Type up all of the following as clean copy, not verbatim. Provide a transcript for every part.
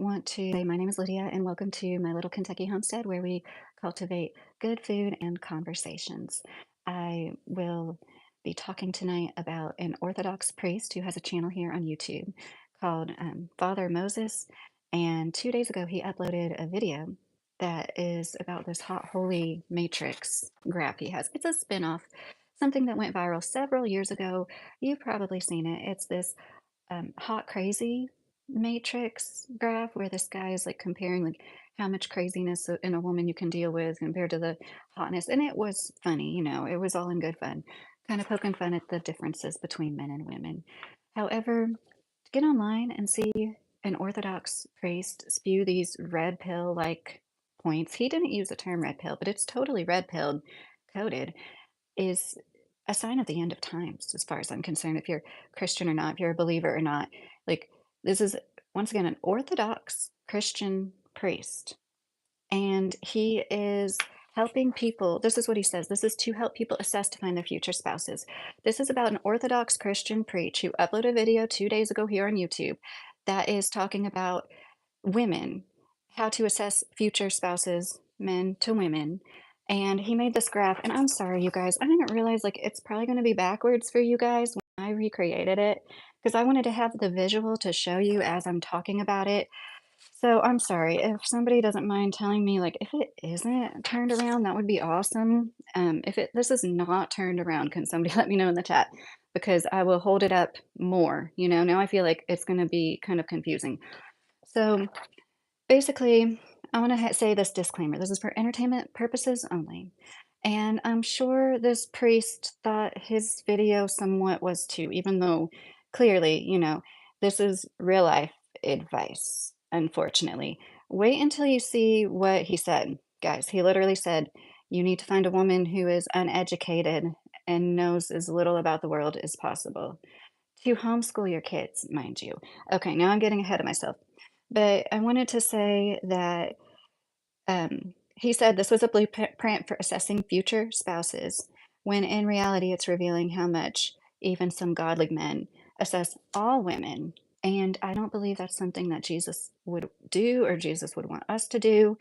want to say my name is Lydia, and welcome to my little Kentucky homestead where we cultivate good food and conversations. I will be talking tonight about an Orthodox priest who has a channel here on YouTube called Father Moses. And 2 days ago, he uploaded a video that is about this hot holy matrix graph he has. It's a spinoff, something that went viral several years ago. You've probably seen it. It's this hot crazy matrix graph where this guy is like comparing like how much craziness in a woman you can deal with compared to the hotness. And it was funny, it was all in good fun, kind of poking fun at the differences between men and women. However, to get online and see an Orthodox priest spew these red pill like points, he didn't use the term red pill, but it's totally red pill coded, is a sign of the end of times, as far as I'm concerned, if you're Christian or not, if you're a believer or not. Like, this is, once again, an Orthodox Christian priest, and he is helping people. This is what he says. This is to help people assess to find their future spouses. This is about an Orthodox Christian preach who uploaded a video 2 days ago here on YouTube that is talking about women, how to assess future spouses, men to women. And he made this graph, and I'm sorry, you guys, I didn't realize like it's probably going to be backwards for you guys when I recreated it because I wanted to have the visual to show you as I'm talking about it. So I'm sorry if somebody doesn't mind telling me like if it isn't turned around, that would be awesome. If this is not turned around, can somebody let me know in the chat? Because I will hold it up more. Now I feel like it's going to be kind of confusing. So basically, I want to say this disclaimer. This is for entertainment purposes only. And I'm sure this priest thought his video somewhat was too, even though clearly, this is real life advice, unfortunately. Wait until you see what he said. Guys, he literally said, you need to find a woman who is uneducated and knows as little about the world as possible. To homeschool your kids, mind you. Okay, now I'm getting ahead of myself. But I wanted to say that he said this was a blueprint for assessing future spouses, when in reality, it's revealing how much even some godly men assess all women. And I don't believe that's something that Jesus would do or Jesus would want us to do,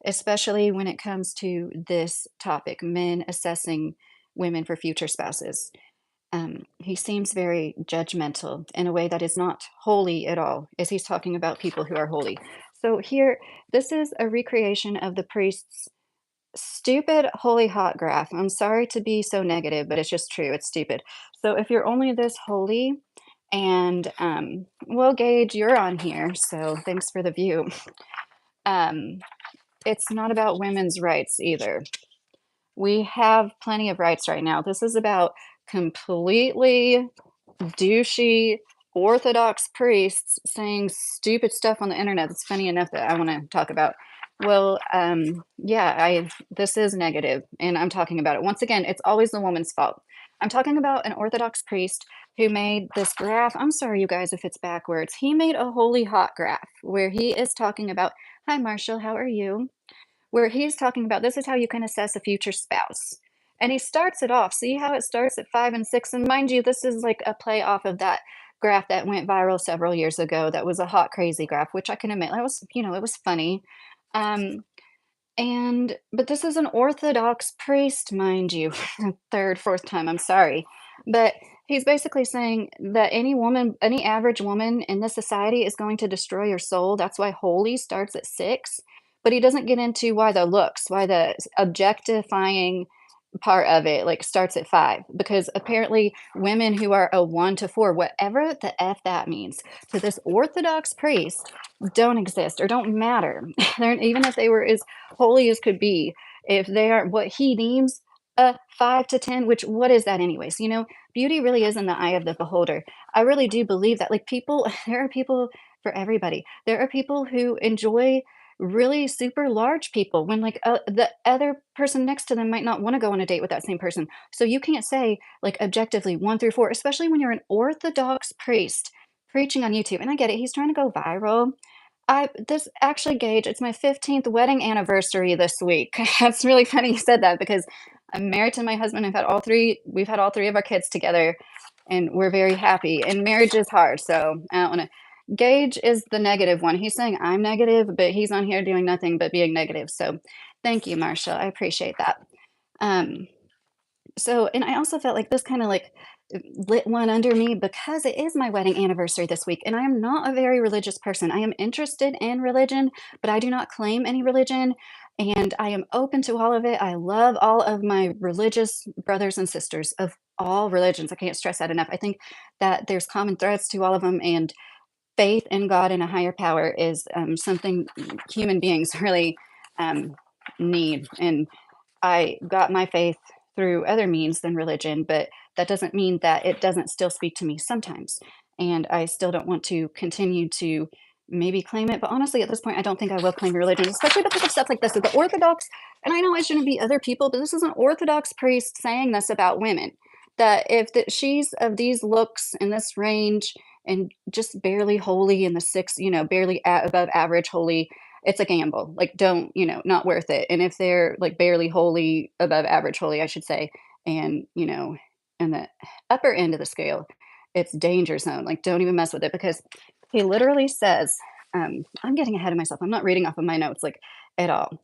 especially when it comes to this topic, men assessing women for future spouses. He seems very judgmental in a way that is not holy at all, as he's talking about people who are holy. So here, this is a recreation of the priest's stupid holy hot graph. I'm sorry to be so negative, but it's just true. It's stupid. So if you're only this holy, and well, Gage, you're on here, so thanks for the view. Um, it's not about women's rights either. We have plenty of rights right now. This is about completely douchey Orthodox priests saying stupid stuff on the internet that's funny enough that I want to talk about. Well, yeah, this is negative, and I'm talking about it. Once again, it's always the woman's fault. I'm talking about an Orthodox priest who made this graph. I'm sorry, you guys, if it's backwards. He made a holy hot graph where he is talking about, hi, Marshall, how are you? Where he's talking about this is how you can assess a future spouse. And he starts it off. See how it starts at 5 and 6? And mind you, this is like a play off of that graph that went viral several years ago. That was a hot, crazy graph, which I can admit, that was, it was funny. But this is an Orthodox priest, mind you, third, fourth time, I'm sorry. But he's basically saying that any woman, any average woman in this society is going to destroy your soul. That's why holy starts at 6. But he doesn't get into why the looks, why the objectifying part of it like starts at 5, because apparently women who are a 1 to 4, whatever the F that means, to this Orthodox priest don't exist or don't matter. Even if they were as holy as could be, if they are what he deems a 5 to 10, which what is that anyways? Beauty really is in the eye of the beholder. I really do believe that. Like, people, there are people for everybody. There are people who enjoy really super large people when like the other person next to them might not want to go on a date with that same person. So you can't say like objectively 1 through 4, especially when you're an Orthodox priest preaching on YouTube. And I get it, he's trying to go viral. This actually, Gage, it's my 15th wedding anniversary this week. That's really funny you said that, because I'm married to my husband. We've had all three of our kids together, and we're very happy. And marriage is hard, so I don't want to Gage is the negative one. He's saying I'm negative, but he's on here doing nothing but being negative. So thank you, Marshall. I appreciate that. Um, so, and I also felt like this kind of like lit one under me because it is my wedding anniversary this week, and I am not a very religious person. I am interested in religion, but I do not claim any religion, and I am open to all of it. I love all of my religious brothers and sisters of all religions. I can't stress that enough. I think that there's common threads to all of them, and faith in God and a higher power is something human beings really um, need. And I got my faith through other means than religion, but that doesn't mean that it doesn't still speak to me sometimes. And I still don't want to continue to maybe claim it. But honestly, at this point, I don't think I will claim religion, especially because of stuff like this. So the Orthodox, and I know it shouldn't be other people, but this is an Orthodox priest saying this about women, that if she's of these looks in this range and just barely holy in the six, barely above average holy, it's a gamble. Like, don't, not worth it. And if they're like barely holy, above average holy, I should say, and, in the upper end of the scale, it's danger zone. Like, don't even mess with it because he literally says, I'm getting ahead of myself. I'm not reading off of my notes like at all.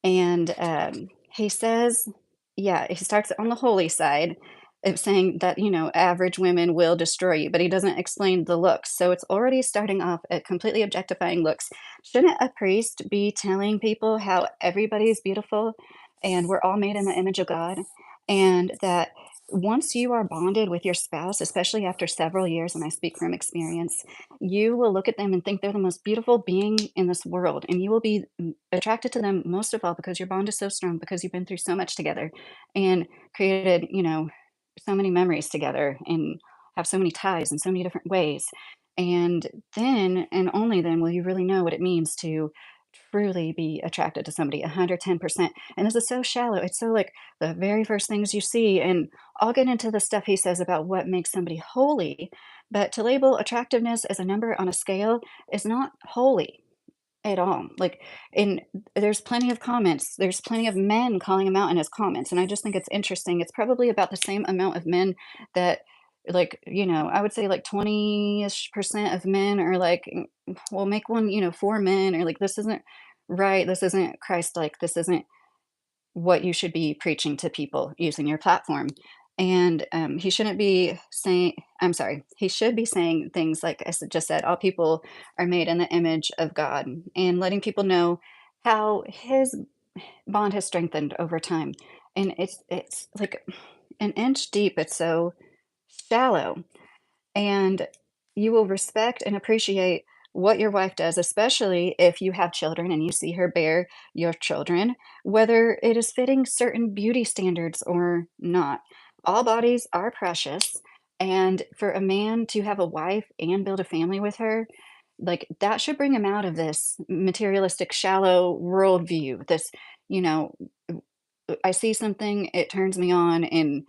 And he says, yeah, he starts on the holy side of saying that, average women will destroy you, but he doesn't explain the looks. So it's already starting off at completely objectifying looks. Shouldn't a priest be telling people how everybody's beautiful and we're all made in the image of God? And that once you are bonded with your spouse, especially after several years, and I speak from experience, you will look at them and think they're the most beautiful being in this world. And you will be attracted to them most of all because your bond is so strong because you've been through so much together and created, so many memories together and have so many ties in so many different ways. And then and only then will you really know what it means to truly be attracted to somebody 110%. And this is so shallow. It's so like the very first things you see. And I'll get into the stuff he says about what makes somebody holy, but to label attractiveness as a number on a scale is not holy at all. Like, and there's plenty of comments. There's plenty of men calling him out in his comments, and I just think it's interesting. It's probably about the same amount of men that, like, I would say like 20-ish% of men are like, well, make one, for men, or like, this isn't right. This isn't Christ-like. This isn't what you should be preaching to people using your platform. And he shouldn't be saying, I'm sorry, he should be saying things like just said, all people are made in the image of God, and letting people know how his bond has strengthened over time. And it's like an inch deep. It's so shallow, and you will respect and appreciate what your wife does, especially if you have children and you see her bear your children, whether it is fitting certain beauty standards or not. All bodies are precious. And for a man to have a wife and build a family with her, like that should bring him out of this materialistic, shallow worldview. This, you know, I see something, it turns me on, and,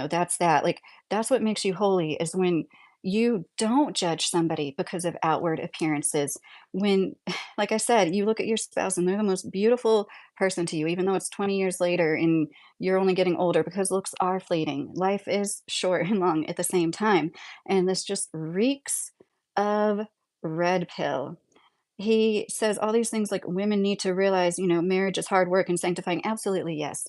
that's that. Like, that's what makes you holy is when you don't judge somebody because of outward appearances. When, like I said, you look at your spouse and they're the most beautiful person to you, even though it's 20 years later and you're only getting older because looks are fleeting. Life is short and long at the same time. And this just reeks of red pill. He says all these things like women need to realize, marriage is hard work and sanctifying. Absolutely, yes.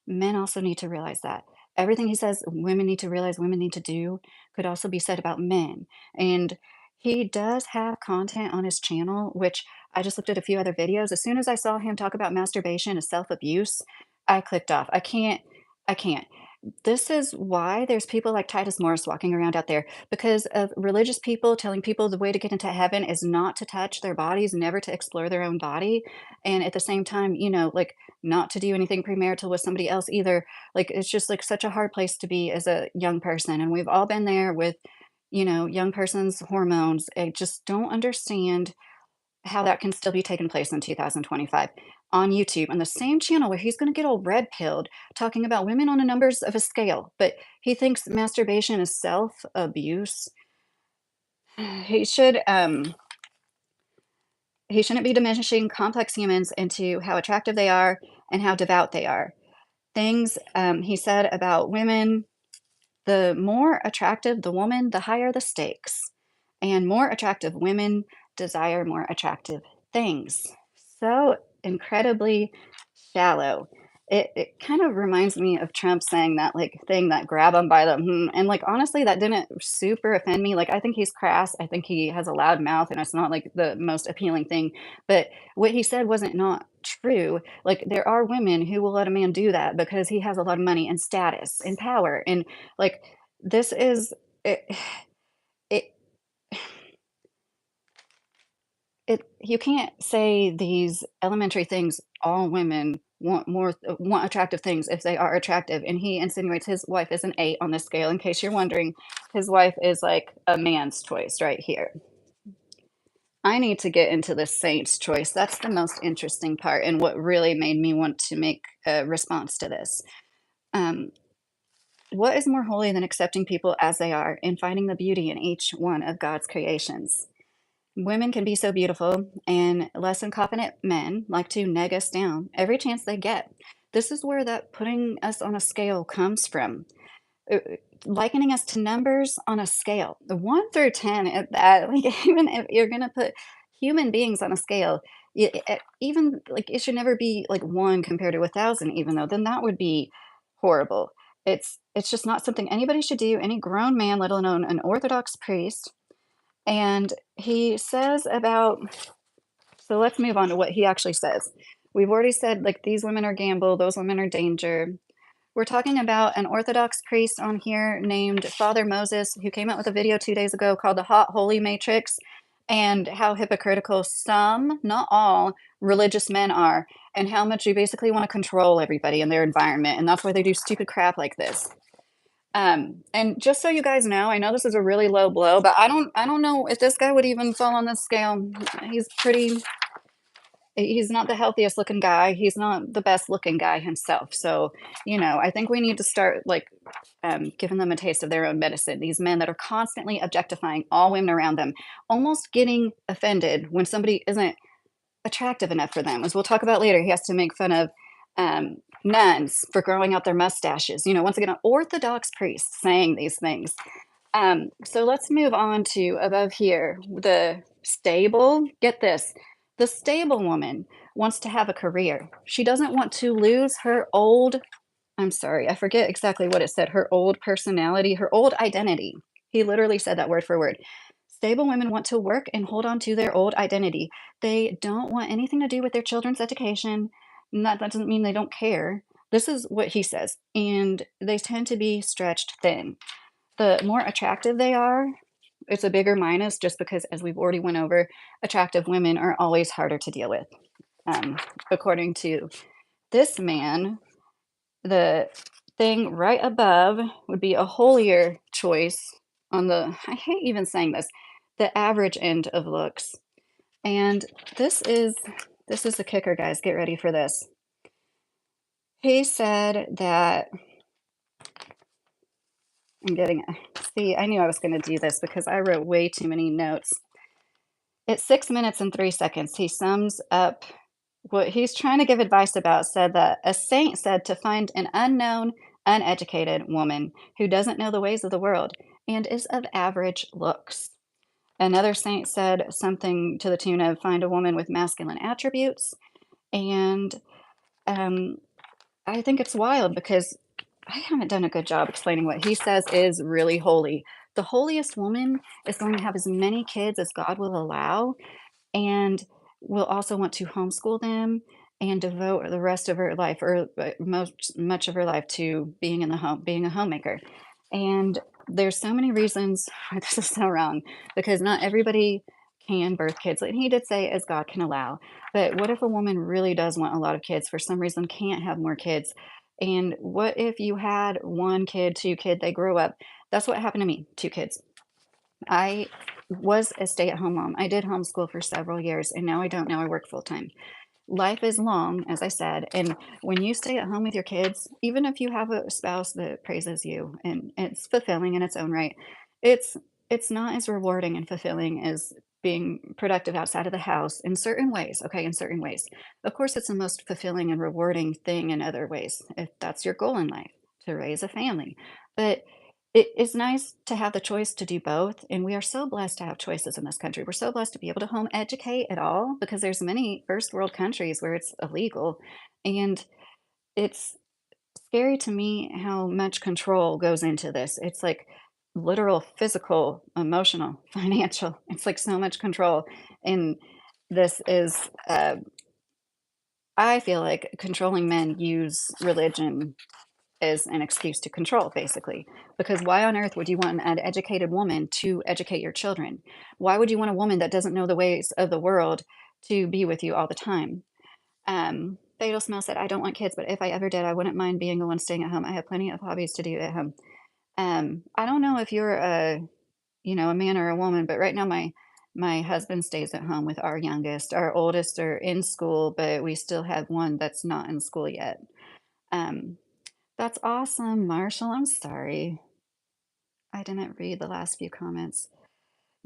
Men also need to realize that. Everything he says women need to realize, women need to do, could also be said about men. And he does have content on his channel, which I just looked at a few other videos. As soon as I saw him talk about masturbation as self-abuse, I clicked off. I can't. This is why there's people like Titus Morris walking around out there because of religious people telling people the way to get into heaven is not to touch their bodies, never to explore their own body. And at the same time, like not to do anything premarital with somebody else either. Like it's just like such a hard place to be as a young person. And we've all been there with, young person's hormones. I just don't understand how that can still be taking place in 2025 on YouTube on the same channel where he's going to get all red pilled talking about women on the numbers of a scale, but he thinks masturbation is self abuse. He should he shouldn't be diminishing complex humans into how attractive they are and how devout they are. Things he said about women, the more attractive the woman, the higher the stakes. and more attractive women desire more attractive things. So incredibly shallow. It kind of reminds me of Trump saying that like thing that grab them by the and like honestly that didn't super offend me. Like I think he's crass. I think he has a loud mouth and it's not like the most appealing thing. But what he said wasn't not true. Like there are women who will let a man do that because he has a lot of money and status and power. And like this is it, it you can't say these elementary things, all women want more want attractive things if they are attractive, and he insinuates his wife is an 8 on this scale. In case you're wondering, his wife is like a man's choice right here. I need to get into the saint's choice. That's the most interesting part and what really made me want to make a response to this. Um, what is more holy than accepting people as they are and finding the beauty in each one of God's creations? Women can be so beautiful, and less than confident men like to neg us down every chance they get. This is where that putting us on a scale comes from. Uh, Likening us to numbers on a scale, the 1 through 10 at that, like, even if you're gonna put human beings on a scale, even, like, it should never be, like, 1 compared to 1,000 even though then that would be horrible. It's just not something anybody should do, any grown man, let alone an Orthodox priest. And he says about so let's move on to what he actually says. We've already said, like, these women are gamble, those women are danger. We're talking about an Orthodox priest on here named Father Moses, who came out with a video 2 days ago called The Hot Holy Matrix, and how hypocritical some, not all, religious men are, and how much they basically want to control everybody in their environment. And that's why they do stupid crap like this. And just so you guys know, I know this is a really low blow, but I don't know if this guy would even fall on this scale. He's pretty he's not the healthiest looking guy. He's not the best looking guy himself. So, I think we need to start like giving them a taste of their own medicine. These men that are constantly objectifying all women around them, almost getting offended when somebody isn't attractive enough for them. As we'll talk about later, he has to make fun of nuns for growing out their mustaches. Once again, an Orthodox priest saying these things. So let's move on to above here. The stable, get this. The stable woman wants to have a career. She doesn't want to lose her old, I'm sorry, I forget exactly what it said, her old personality, her old identity. He literally said that word for word. Stable women want to work and hold on to their old identity. They don't want anything to do with their children's education. And that doesn't mean they don't care. This is what he says. And they tend to be stretched thin. The more attractive they are, it's a bigger minus just because, as we've already went over, attractive women are always harder to deal with. According to this man, the thing right above would be a holier choice on the, I hate even saying this, the average end of looks. And this is this is the kicker, guys. Get ready for this. He said that I'm getting see, I knew I was going to do this because I wrote way too many notes. At 6 minutes and 3 seconds, he sums up what he's trying to give advice about. Said that a saint said to find an unknown, uneducated woman who doesn't know the ways of the world and is of average looks. Another saint said something to the tune of find a woman with masculine attributes. And um, I think it's wild because I haven't done a good job explaining what he says is really holy. The holiest woman is going to have as many kids as God will allow and will also want to homeschool them and devote the rest of her life or much of her life to being in the home, being a homemaker. And there's so many reasons why this is so wrong because not everybody can birth kids. And he did say as God can allow. But what if a woman really does want a lot of kids for some reason can't have more kids? And what if you had 1 kid, 2 kid, they grow up? That's what happened to me, 2 kids. I was a stay-at-home mom. I did homeschool for several years, and now I don't. Now I work full time. Life is long, as I said, and when you stay at home with your kids, even if you have a spouse that praises you and it's fulfilling in its own right, it's it's not as rewarding and fulfilling as being productive outside of the house in certain ways, okay, in certain ways. Of course, it's the most fulfilling and rewarding thing in other ways, if that's your goal in life, to raise a family. But it's nice to have the choice to do both, and we are so blessed to have choices in this country. We're so blessed to be able to home educate at all because there's many first world countries where it's illegal, and it's scary to me how much control goes into this. It's like literal, physical, emotional, financial. It's like so much control, and this is, I feel like controlling men use religion as an excuse to control, basically. Because why on earth would you want an educated woman to educate your children? Why would you want a woman that doesn't know the ways of the world to be with you all the time? Fatal Smell said, I don't want kids, but if I ever did, I wouldn't mind being the one staying at home. I have plenty of hobbies to do at home. I don't know if you're a man or a woman, but right now my husband stays at home with our youngest. Our oldest are in school, but we still have one that's not in school yet. Um, that's awesome, Marshall. I'm sorry. I didn't read the last few comments.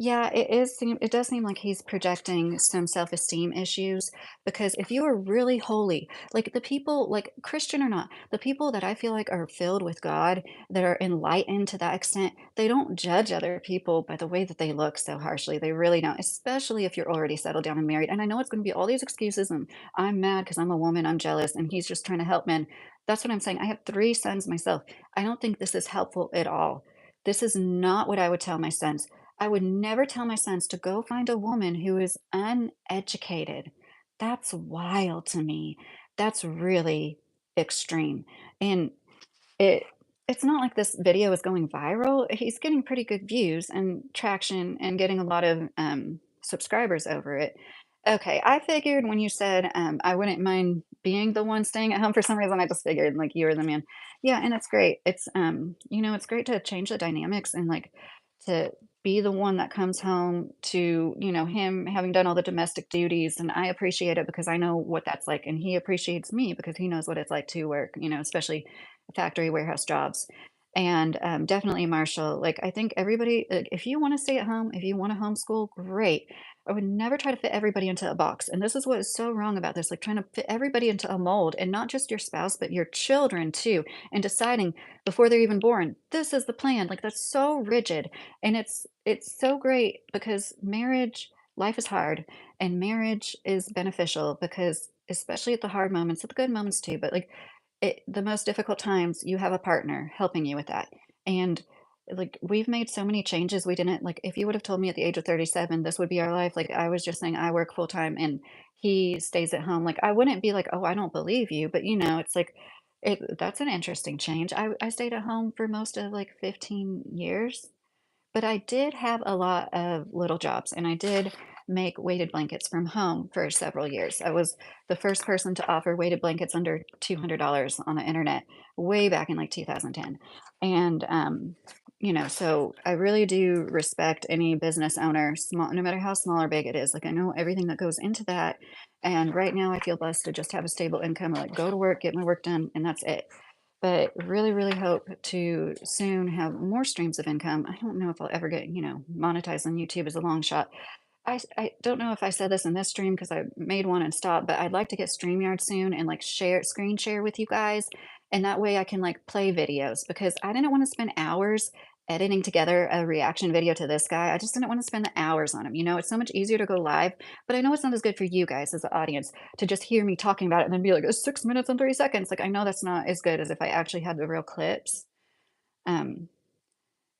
Yeah, it does seem like he's projecting some self-esteem issues because if you are really holy, like the people, like Christian or not, the people that I feel like are filled with God, that are enlightened to that extent, they don't judge other people by the way that they look so harshly. They really don't, especially if you're already settled down and married. And I know it's going to be all these excuses and I'm mad because I'm a woman, I'm jealous, and he's just trying to help men. That's what I'm saying. I have three sons myself. I don't think this is helpful at all. This is not what I would tell my sons. I would never tell my sons to go find a woman who is uneducated. That's wild to me. That's really extreme. And it it's not like this video is going viral. He's getting pretty good views and traction and getting a lot of subscribers over it. Okay, I figured when you said I wouldn't mind being the one staying at home for some reason, I just figured like you were the man. Yeah, and it's great. It's great to change the dynamics and like to be the one that comes home to, him having done all the domestic duties. And I appreciate it because I know what that's like. And he appreciates me because he knows what it's like to work, especially factory warehouse jobs. And definitely, Marshall, like I think everybody, like, if you want to stay at home, if you want to homeschool, great. I would never try to fit everybody into a box. And this is what is so wrong about this, like trying to fit everybody into a mold and not just your spouse, but your children too. And deciding before they're even born, this is the plan. Like that's so rigid. And it's so great because marriage, life is hard and marriage is beneficial because especially at the hard moments, at the good moments too, but like the most difficult times, you have a partner helping you with that. And like we've made so many changes we didn't like if you would have told me at the age of 37 this would be our life, like I was just saying I work full time and he stays at home, like I wouldn't be like, oh, I don't believe you, but it's like that's an interesting change. I stayed at home for most of like 15 years, but I did have a lot of little jobs, and I did make weighted blankets from home for several years. I was the first person to offer weighted blankets under $200 on the internet way back in like 2010. And, so I really do respect any business owner, small, no matter how small or big it is. Like I know everything that goes into that. And right now I feel blessed to just have a stable income, like go to work, get my work done, and that's it. But really, really hope to soon have more streams of income. I don't know if I'll ever get, monetized on YouTube as a long shot. I don't know if I said this in this stream because I made one and stopped, but I'd like to get StreamYard soon and like screen share with you guys. And that way I can like play videos because I didn't want to spend hours editing together a reaction video to this guy. I just didn't want to spend the hours on him. It's so much easier to go live, but I know it's not as good for you guys as the audience to just hear me talking about it and then be like, it's 6 minutes and 30 seconds. Like I know that's not as good as if I actually had the real clips. Um,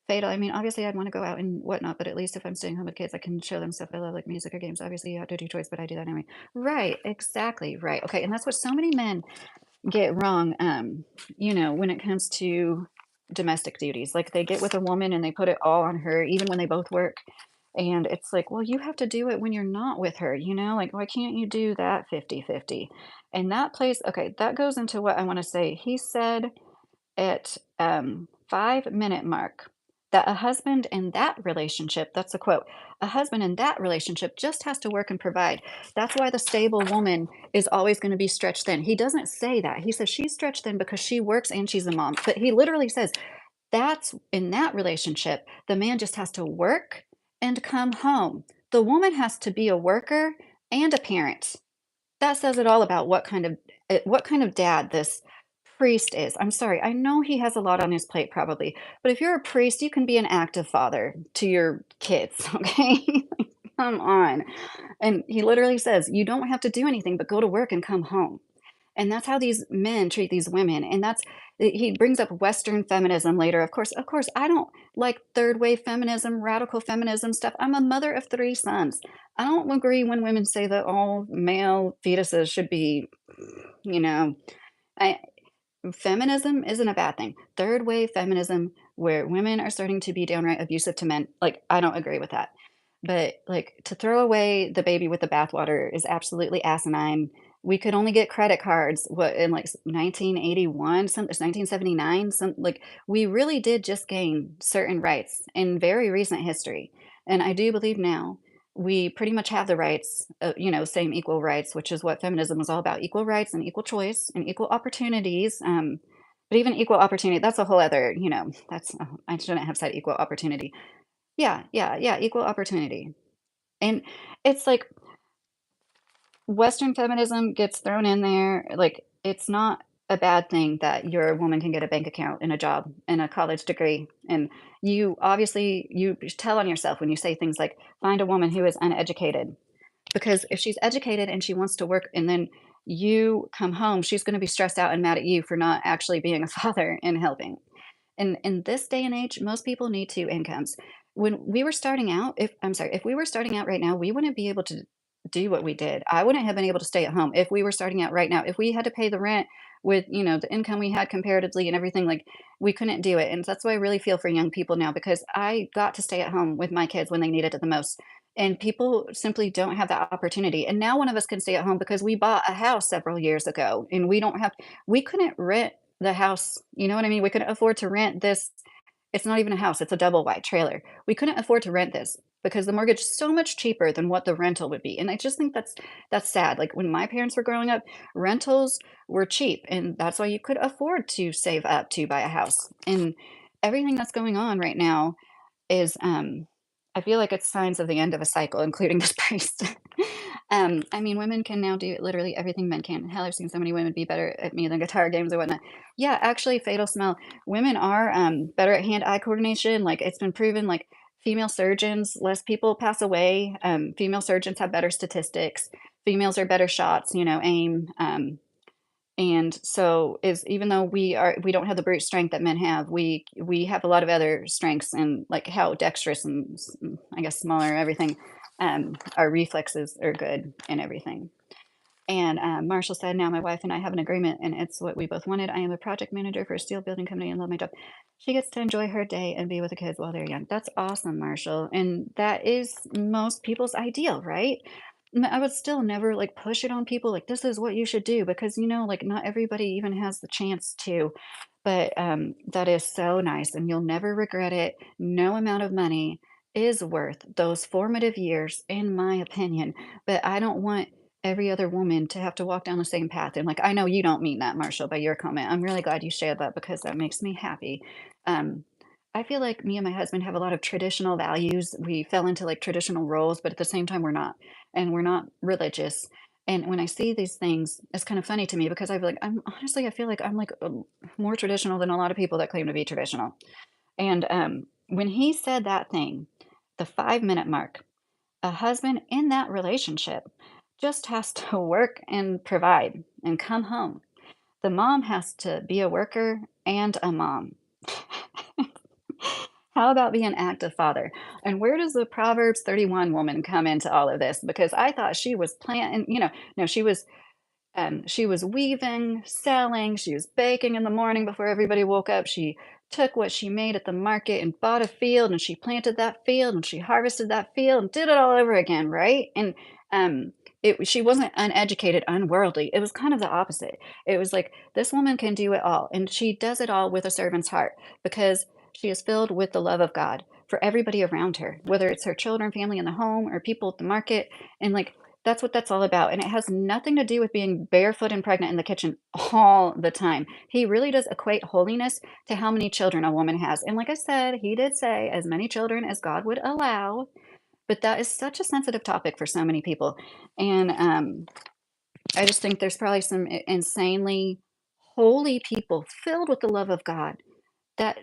Fatal, I mean, obviously, I'd want to go out and whatnot, but at least if I'm staying home with kids, I can show them stuff I love, like music or games. Obviously, you have to do choice, but I do that anyway. Right, exactly, right. Okay, and that's what so many men get wrong, when it comes to domestic duties. Like, they get with a woman and they put it all on her, even when they both work. And it's like, well, you have to do it when you're not with her, Like, why can't you do that 50-50? And that plays, okay, that goes into what I want to say. He said at 5 minute mark that a husband in that relationship, that's a quote, a husband in that relationship just has to work and provide. That's why the stable woman is always going to be stretched thin. He doesn't say that. He says she's stretched thin because she works and she's a mom. But he literally says that's in that relationship, the man just has to work and come home. The woman has to be a worker and a parent. That says it all about what kind of dad this priest is. I'm sorry. I know he has a lot on his plate probably, but if you're a priest, you can be an active father to your kids, okay? Like, come on. And he literally says, "You don't have to do anything but go to work and come home." And that's how these men treat these women, and that's he brings up Western feminism later. Of course, I don't like third wave feminism, radical feminism stuff. I'm a mother of 3 sons. I don't agree when women say that all male fetuses should be, you know, I feminism isn't a bad thing. Third wave feminism, where women are starting to be downright abusive to men, like, I don't agree with that. But, like, to throw away the baby with the bathwater is absolutely asinine. We could only get credit cards, what, in, like, 1981, some it's 1979, some like, we really did just gain certain rights in very recent history, and I do believe now we pretty much have the rights, same equal rights, which is what feminism was all about, equal rights and equal choice and equal opportunities, but even equal opportunity, that's a whole other, that's I shouldn't have said equal opportunity. Yeah, yeah, yeah, equal opportunity. And it's like Western feminism gets thrown in there, like, it's not a bad thing that your woman can get a bank account and a job and a college degree, and you tell on yourself when you say things like, "Find a woman who is uneducated," because if she's educated and she wants to work and then you come home, she's gonna be stressed out and mad at you for not actually being a father and helping. And in this day and age, most people need 2 incomes. When we were starting out, if we were starting out right now, we wouldn't be able to do what we did. I wouldn't have been able to stay at home if we were starting out right now. If we had to pay the rent with, the income we had comparatively and everything, like, we couldn't do it. And that's why I really feel for young people now because I got to stay at home with my kids when they needed it the most. And people simply don't have that opportunity. And now one of us can stay at home because we bought a house several years ago and we couldn't rent the house, you know what I mean? We couldn't afford to rent this. It's not even a house, it's a double wide trailer. We couldn't afford to rent this because the mortgage is so much cheaper than what the rental would be. And I just think that's sad. Like when my parents were growing up, rentals were cheap and that's why you could afford to save up to buy a house. And everything that's going on right now is, I feel like it's signs of the end of a cycle, including this priest. I mean, women can now do literally everything men can. Hell, I've seen so many women be better at me than guitar games or whatnot. Yeah, actually, fatal smell. Women are better at hand-eye coordination. Like it's been proven, like female surgeons, less people pass away. Female surgeons have better statistics. Females are better shots, aim. And so is even though we don't have the brute strength that men have, we have a lot of other strengths and like how dexterous and I guess smaller everything. Our reflexes are good and everything. And Marshall said, "Now my wife and I have an agreement, and it's what we both wanted. I am a project manager for a steel building company and love my job. She gets to enjoy her day and be with the kids while they're young." That's awesome, Marshall. And that is most people's ideal, right? I would still never like push it on people like this is what you should do because like not everybody even has the chance to. But that is so nice, and you'll never regret it. No amount of money is worth those formative years, in my opinion. But I don't want every other woman to have to walk down the same path. And like, I know you don't mean that, Marshall, by your comment. I'm really glad you shared that because that makes me happy. Um, I feel like me and my husband have a lot of traditional values. We fell into like traditional roles, but at the same time, we're not, and we're not religious. And when I see these things, it's kind of funny to me because I feel like I feel like I'm like more traditional than a lot of people that claim to be traditional. And when he said that thing, the 5 minute mark, a husband in that relationship just has to work and provide and come home. The mom has to be a worker and a mom. How about being an active father? And where does the Proverbs 31 woman come into all of this? Because I thought she was planting, no, she was weaving, selling, she was baking in the morning before everybody woke up. She took what she made at the market and bought a field and she planted that field and she harvested that field and did it all over again, right? And um she wasn't uneducated, unworldly. It was kind of the opposite. It was like this woman can do it all and she does it all with a servant's heart because she is filled with the love of God for everybody around her, whether it's her children, family in the home, or people at the market. And like that's what that's all about, and it has nothing to do with being barefoot and pregnant in the kitchen all the time. He really does equate holiness to how many children a woman has, and like I said, he did say as many children as God would allow, but that is such a sensitive topic for so many people, and I just think there's probably some insanely holy people filled with the love of God that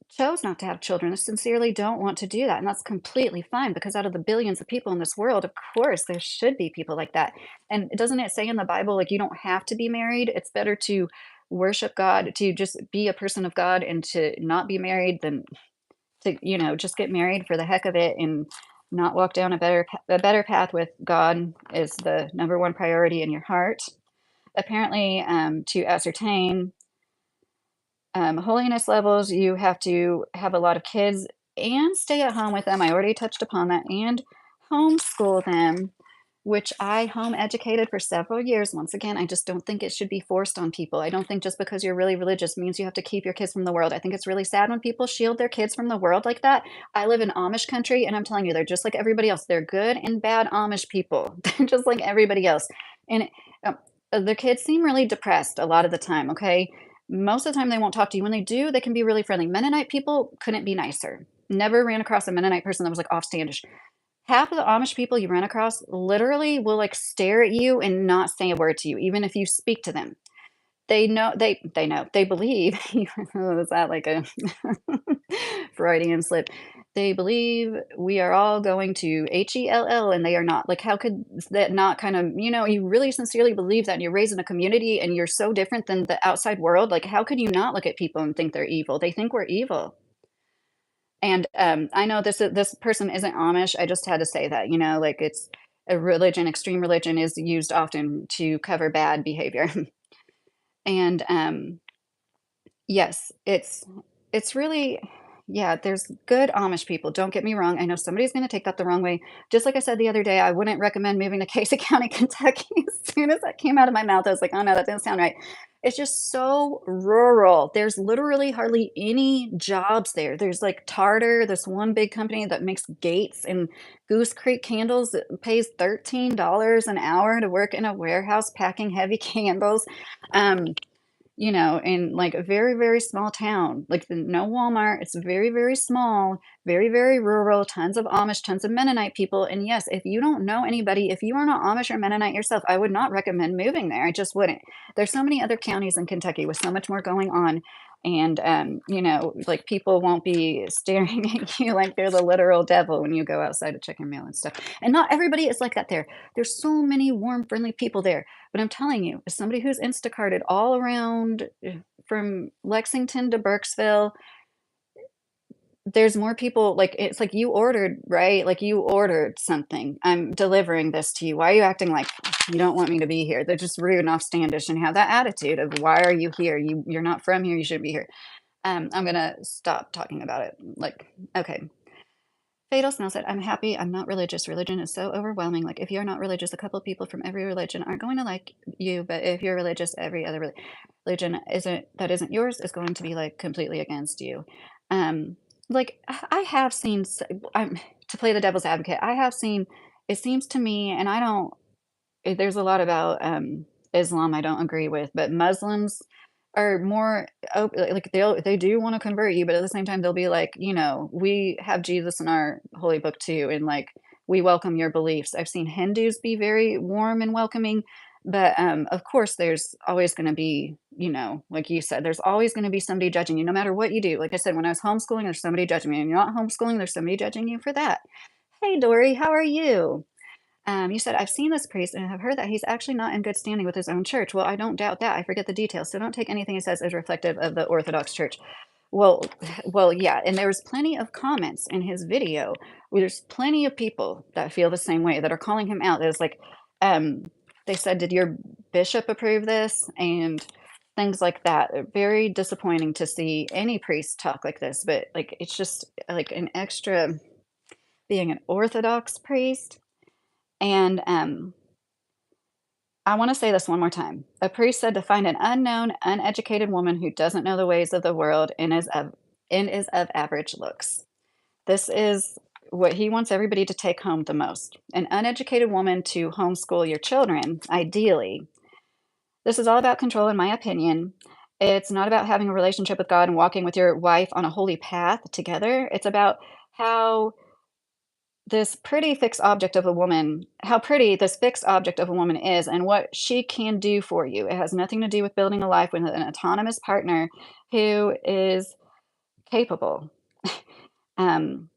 chose not to have children, that sincerely don't want to do that. And that's completely fine because out of the billions of people in this world, of course, there should be people like that. And doesn't it say in the Bible, like, you don't have to be married? It's better to worship God, to just be a person of God and to not be married than to, just get married for the heck of it and not walk down a better path with God is the number one priority in your heart. Apparently, to ascertain holiness levels, you have to have a lot of kids and stay at home with them. I already touched upon that, and homeschool them, which I home educated for several years. Once again, I just don't think it should be forced on people. I don't think just because you're really religious means you have to keep your kids from the world. I think it's really sad when people shield their kids from the world like that. I live in Amish country, and I'm telling you, they're just like everybody else. They're good and bad Amish people. They're just like everybody else. And um, their kids seem really depressed a lot of the time, okay? Most of the time, they won't talk to you. When they do, they can be really friendly. Mennonite people couldn't be nicer. Never ran across a Mennonite person that was like offstandish. Half of the Amish people you run across literally will like stare at you and not say a word to you, even if you speak to them. They know, they believe. Was that like a Freudian slip? They believe we are all going to HELL, and they are not. Like, how could that not kind of, you really sincerely believe that, and you're raised in a community and you're so different than the outside world. Like, how could you not look at people and think they're evil? They think we're evil. And I know this person isn't Amish. I just had to say that, like it's a religion, extreme religion is used often to cover bad behavior. And yes, it's really yeah, there's good Amish people, don't get me wrong, I know somebody's gonna take that the wrong way. Just like I said the other day, I wouldn't recommend moving to Casey County, Kentucky. As soon as that came out of my mouth, I was like, "Oh, no, that doesn't sound right." It's just so rural. There's literally hardly any jobs there. There's, like, Tartar, this one big company that makes gates, and Goose Creek Candles that pays $13 an hour to work in a warehouse packing heavy candles. Um, in like a very, very small town, like no Walmart. It's very, very small, very, very rural, tons of Amish, tons of Mennonite people. And yes, if you don't know anybody, if you are not Amish or Mennonite yourself, I would not recommend moving there. I just wouldn't. There's so many other counties in Kentucky with so much more going on. And, like people won't be staring at you like they're the literal devil when you go outside to check your mail and stuff. And not everybody is like that there. There's so many warm, friendly people there. But I'm telling you, as somebody who's Instacarted all around from Lexington to Burkesville, there's more people like it's like you ordered, right? Like you ordered something. I'm delivering this to you. Why are you acting like you don't want me to be here? They're just rude and offstandish and have that attitude of why are you here? You're not from here. You shouldn't be here. I'm gonna stop talking about it. Like, okay. Fatal Smell said, I'm happy I'm not religious. Religion is so overwhelming. Like, if you're not religious, a couple of people from every religion aren't going to like you. But if you're religious, every other religion isn't yours is going to be like completely against you. Like, I have seen, to play the devil's advocate, I have seen, it seems to me, and I don't, there's a lot about Islam I don't agree with, but Muslims are more like they do want to convert you, but at the same time they'll be like, we have Jesus in our holy book too, and like we welcome your beliefs. I've seen Hindus be very warm and welcoming, but of course there's always going to be, like you said, there's always going to be somebody judging you no matter what you do. Like I said, when I was homeschooling, there's somebody judging me, and you're not homeschooling, there's somebody judging you for that. Hey Dory, how are you? You said, I've seen this priest and have heard that he's actually not in good standing with his own church. Well, I don't doubt that. I forget the details. So don't take anything he says as reflective of the Orthodox Church. Well, well, yeah. And there was plenty of comments in his video where there's plenty of people that feel the same way that are calling him out. There's like, um, they said, did your bishop approve this? And things like that. Very disappointing to see any priest talk like this, but like, it's just like an extra being an Orthodox priest. And I want to say this one more time. A priest said to find an unknown, uneducated woman who doesn't know the ways of the world and is of average looks. This is what he wants everybody to take home the most. An uneducated woman to homeschool your children, ideally. This is all about control, in my opinion. It's not about having a relationship with God and walking with your wife on a holy path together. It's about how this pretty fixed object of a woman, how pretty this fixed object of a woman is and what she can do for you. It has nothing to do with building a life with an autonomous partner who is capable. Um,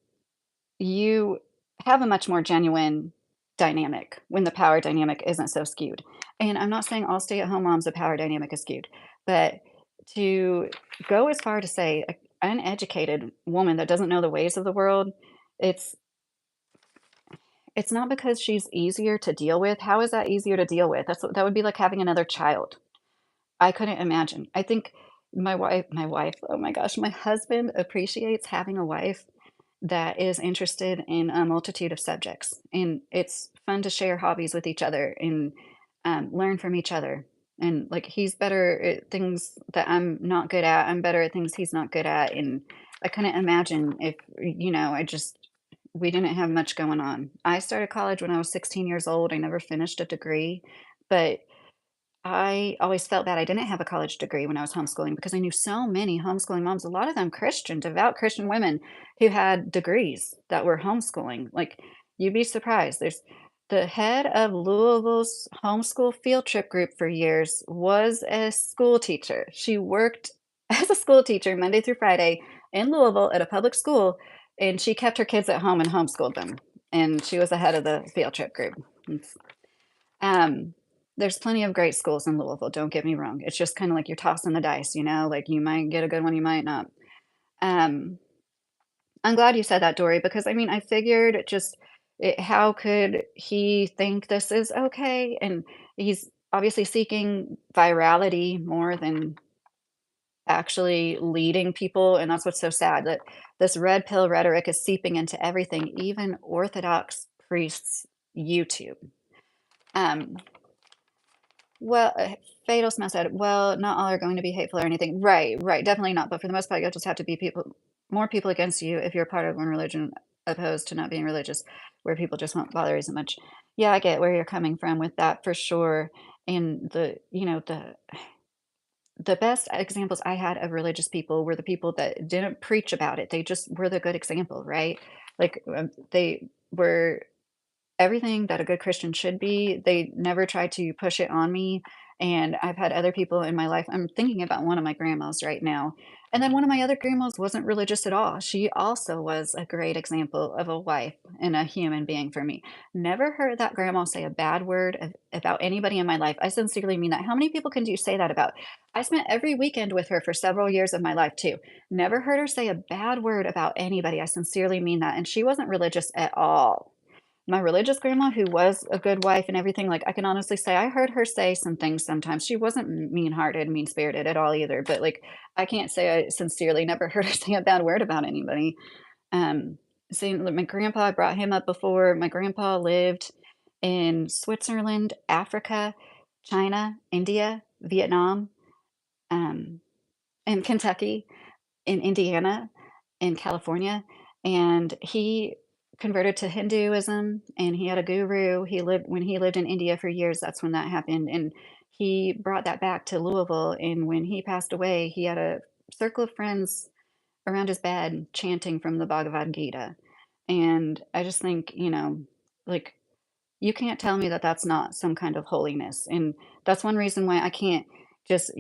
you have a much more genuine dynamic when the power dynamic isn't so skewed. And I'm not saying all stay-at-home moms, the power dynamic is skewed, but to go as far to say a uneducated woman that doesn't know the ways of the world, it's it's not because she's easier to deal with. How is that easier to deal with? That would be like having another child. I couldn't imagine. I think my wife, oh my gosh, my husband appreciates having a wife that is interested in a multitude of subjects, and it's fun to share hobbies with each other and, learn from each other, and, like, he's better at things that I'm not good at, I'm better at things he's not good at, and I couldn't imagine if, I just we didn't have much going on. I started college when I was 16 years old, I never finished a degree, but I always felt bad I didn't have a college degree when I was homeschooling because I knew so many homeschooling moms, a lot of them Christian, devout Christian women who had degrees that were homeschooling. Like, you'd be surprised. There's the head of Louisville's homeschool field trip group for years was a school teacher. She worked as a school teacher Monday through Friday in Louisville at a public school, and she kept her kids at home and homeschooled them. And she was the head of the field trip group. It's um, there's plenty of great schools in Louisville, don't get me wrong. It's just kinda like you're tossing the dice, like, you might get a good one, you might not. Um, I'm glad you said that, Dory, because, I mean, I figured just how could he think this is okay? And he's obviously seeking virality more than actually leading people, and that's what's so sad, that this red pill rhetoric is seeping into everything, even Orthodox priests' YouTube. Um Well, Fatal Smell said, "Well, not all are going to be hateful or anything." Right, right, definitely not, but for the most part, you'll just have to be more people against you if you're part of one religion opposed to not being religious, where people just won't bother as much. Yeah, I get where you're coming from with that for sure, and the best examples I had of religious people were the people that didn't preach about it, they just were the good example, right? Like, they were everything that a good Christian should be. They never tried to push it on me, and I've had other people in my life. I'm thinking about one of my grandmas right now, and then one of my other grandmas wasn't religious at all. She also was a great example of a wife and a human being for me. Never heard that grandma say a bad word about anybody in my life. I sincerely mean that. How many people can you say that about? I spent every weekend with her for several years of my life too. Never heard her say a bad word about anybody. I sincerely mean that, and she wasn't religious at all. My religious grandma, who was a good wife and everything, like, I can honestly say I heard her say some things sometimes. She wasn't mean-hearted, mean-spirited at all either, but, like, I can't say I sincerely never heard her say a bad word about anybody. Um, seeing like, my grandpa, I brought him up before. My grandpa lived in Switzerland, Africa, China, India, Vietnam, um, and Kentucky in Indiana, in California, and he converted to Hinduism, and he had a guru. He lived in India for years, that's when that happened, and he brought that back to Louisville, and when he passed away, he had a circle of friends around his bed chanting from the Bhagavad Gita, and I just think, like, you can't tell me that that's not some kind of holiness, and that's one reason why I can't just,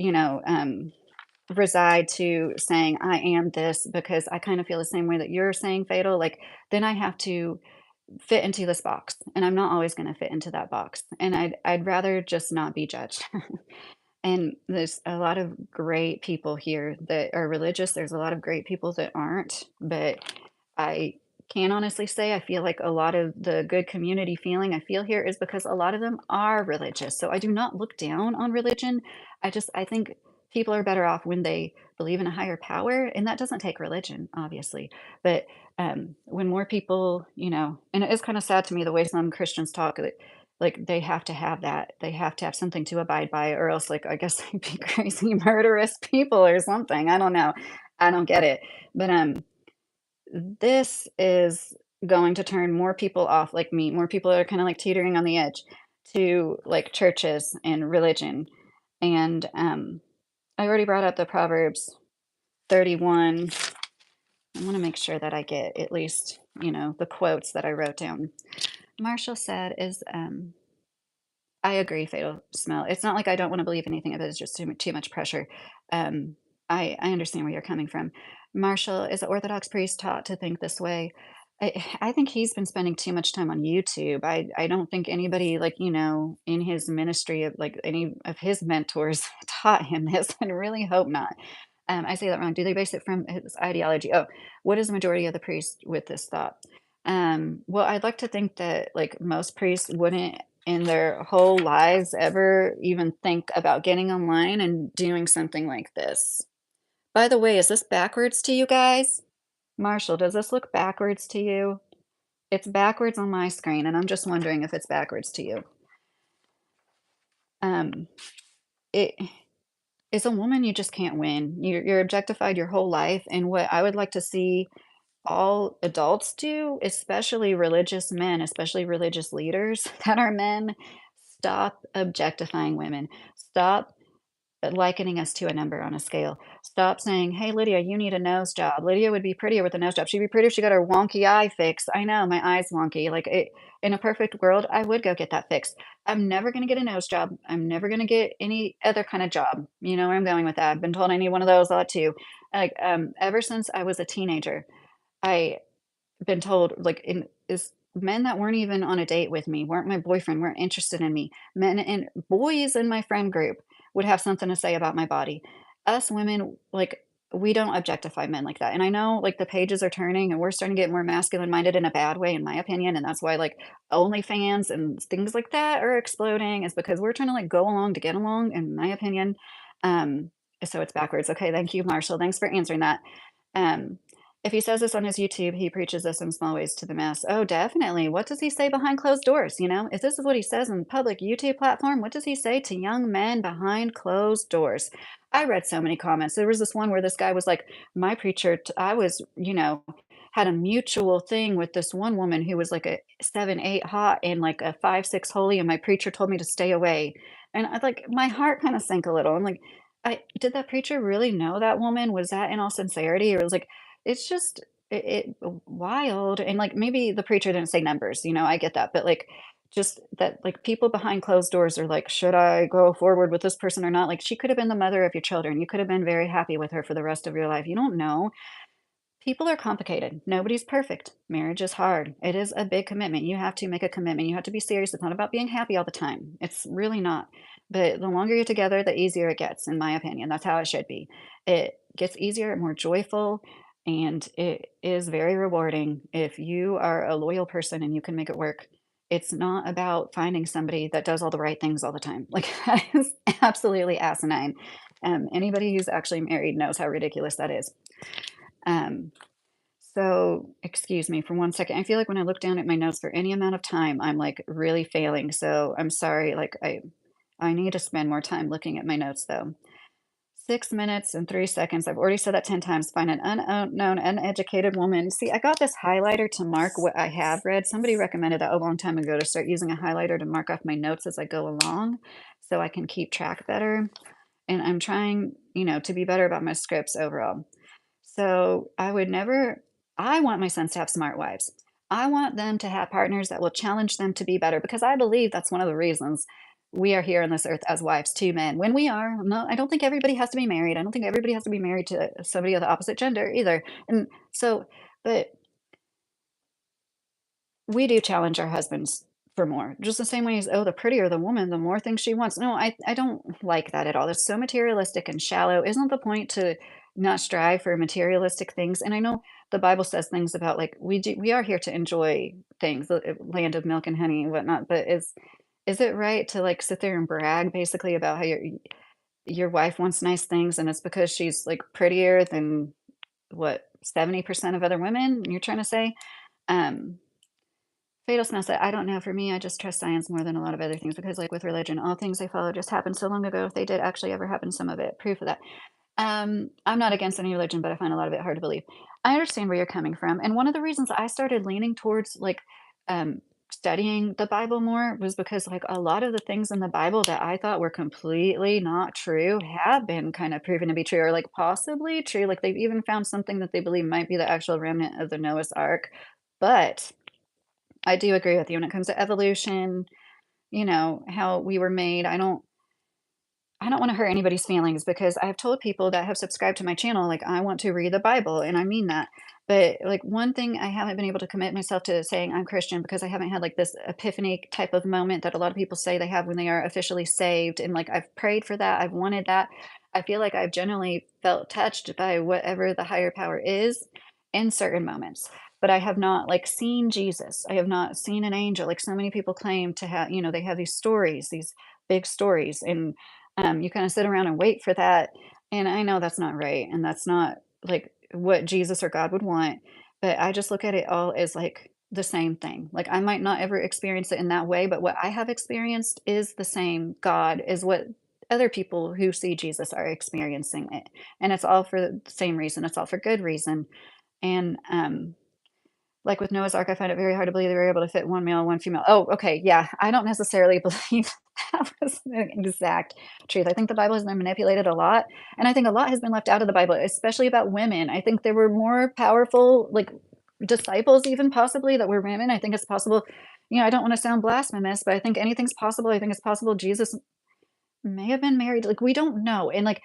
reside to saying, "I am this," because I kinda feel the same way that you're saying, Fatal, like, then I have to fit into this box, and I'm not always gonna fit into that box, and I'd rather just not be judged. And there's a lot of great people here that are religious, there's a lot of great people that aren't, but I can honestly say I feel like a lot of the good community feeling I feel here is because a lot of them are religious, so I do not look down on religion, I think people are better off when they believe in a higher power, and that doesn't take religion, obviously, but, when more people, and it is kinda sad to me the way some Christians talk, like, they have to have that. They have to have something to abide by, or else, like, I guess they'd be crazy, murderous people or something. I don't know. I don't get it. But, this is going to turn more people off like me, more people that are kinda, like, teetering on the edge to, like, churches and religion. And, I already brought up the Proverbs 31. I wanna make sure that I get at least the quotes that I wrote down. Marshall said is, I agree, fatal smell. It's not like I don't wanna believe anything of it, it's just too much pressure. Um, I understand where you're coming from. Marshall is an Orthodox priest taught to think this way. I think he's been spending too much time on YouTube. I don't think anybody, like, in his ministry of, like, any of his mentors taught him this, and really hope not. I say that wrong. Do they base it from his ideology? Oh, what is the majority of the priests with this thought? Well, I'd like to think that, like, most priests wouldn't in their whole lives ever even think about getting online and doing something like this. By the way, is this backwards to you guys? Marshall, does this look backwards to you? It's backwards on my screen, and I'm just wondering if it's backwards to you. Um, it As a woman, you just can't win. You're objectified your whole life, and what I would like to see all adults do, especially religious men, especially religious leaders that are men, stop objectifying women. Stop likening us to a number on a scale. Stop saying, "Hey, Lydia, you need a nose job. Lydia would be prettier with a nose job. She'd be prettier if she got her wonky eye fixed." I know my eye's wonky. Like in a perfect world, I would go get that fixed. I'm never going to get a nose job. I'm never going to get any other kind of job. You know where I'm going with that. I've been told I need one of those a lot too. Like ever since I was a teenager, I been told, like, in is men that weren't even on a date with me, weren't my boyfriend, weren't interested in me, men and boys in my friend group would have something to say about my body. Us women, like, we don't objectify men like that. And I know, like, the pages are turning and we're starting to get more masculine minded in a bad way, in my opinion. And that's why, like, OnlyFans and things like that are exploding, is because we're trying to, like, go along to get along, in my opinion. Um, so it's backwards. Okay, thank you, Marshall. Thanks for answering that. Um, if he says this on his YouTube, he preaches this in small ways to the mass. Oh, definitely. What does he say behind closed doors? If this is what he says in public YouTube platform, what does he say to young men behind closed doors? I read so many comments. There was this one where this guy was like, my preacher, I was, had a mutual thing with this one woman who was like a 7, 8 hot and like a 5, 6 holy, and my preacher told me to stay away. And I like my heart kind of sank a little. I'm like, I did that preacher really know that woman? Was that in all sincerity? Or was like, it's just wild, and, like, maybe the preacher didn't say numbers, I get that, but, like, just that, like, people behind closed doors are like, "Should I go forward with this person or not?" Like, she could have been the mother of your children. You could have been very happy with her for the rest of your life. You don't know. People are complicated. Nobody's perfect. Marriage is hard. It is a big commitment. You have to make a commitment. You have to be serious. It's not about being happy all the time. It's really not. But the longer you're together, the easier it gets, in my opinion. That's how it should be. It gets easier, more joyful, and it is very rewarding if you are a loyal person and you can make it work. It's not about finding somebody that does all the right things all the time. Like, that is absolutely asinine. Anybody who's actually married knows how ridiculous that is. Um, so, excuse me for one second. I feel like when I look down at my notes for any amount of time, I'm like really failing. So I'm sorry. Like I need to spend more time looking at my notes though. 6 minutes and 3 seconds. I've already said that 10 times. Find an unknown, uneducated woman. See, I got this highlighter to mark what I have read. Somebody recommended that a long time ago, to start using a highlighter to mark off my notes as I go along so I can keep track better. And I'm trying, to be better about my scripts overall. So I want my sons to have smart wives. I want them to have partners that will challenge them to be better, because I believe that's one of the reasons we are here on this earth as wives to men. When we are, no, I don't think everybody has to be married. I don't think everybody has to be married to somebody of the opposite gender either. And so, but we do challenge our husbands for more, just the same way as, oh, the prettier the woman, the more things she wants. No, I don't like that at all. That's so materialistic and shallow. Isn't the point to not strive for materialistic things? And I know the Bible says things about, like, we are here to enjoy things, the land of milk and honey and whatnot. But is it right to, like, sit there and brag basically about how your wife wants nice things, and it's because she's like prettier than what 70% of other women? You're trying to say? Um, Fatal Smell said, "I don't know. For me, I just trust science more than a lot of other things, because, like with religion, all things they follow just happened so long ago. If they did actually ever happen, some of it, proof of that." I'm not against any religion, but I find a lot of it hard to believe. I understand where you're coming from, and one of the reasons I started leaning towards, like, studying the Bible more was because, like, a lot of the things in the Bible that I thought were completely not true have been kind of proven to be true, or, like, possibly true. Like, they've even found something that they believe might be the actual remnant of the Noah's Ark. But I do agree with you when it comes to evolution, how we were made. I don't wanna hurt anybody's feelings because I have told people that have subscribed to my channel, like, I want to read the Bible, and I mean that. But, like, one thing I haven't been able to commit myself to saying I'm Christian because I haven't had, like, this epiphany type of moment that a lot of people say they have when they are officially saved, and, like, I've prayed for that, I've wanted that. I feel like I've generally felt touched by whatever the higher power is in certain moments, but I have not, like, seen Jesus. I have not seen an angel, like, so many people claim to have they have these stories, these big stories, and you kinda sit around and wait for that, and I know that's not right, and that's not, like, what Jesus or God would want, but I just look at it all as, like, the same thing. Like, I might not ever experience it in that way, but what I have experienced is the same God as what other people who see Jesus are experiencing it, and it's all for the same reason, it's all for good reason, and, like with Noah's Ark, I find it very hard to believe they were able to fit 1 male, 1 female. Oh, okay, yeah, I don't necessarily believe that was the exact truth. I think the Bible has been manipulated a lot, and I think a lot has been left out of the Bible, especially about women. I think there were more powerful, like, disciples even possibly that were women. I think it's possible I don't wanna sound blasphemous, but I think anything's possible. I think it's possible Jesus may have been married, like, we don't know, and, like,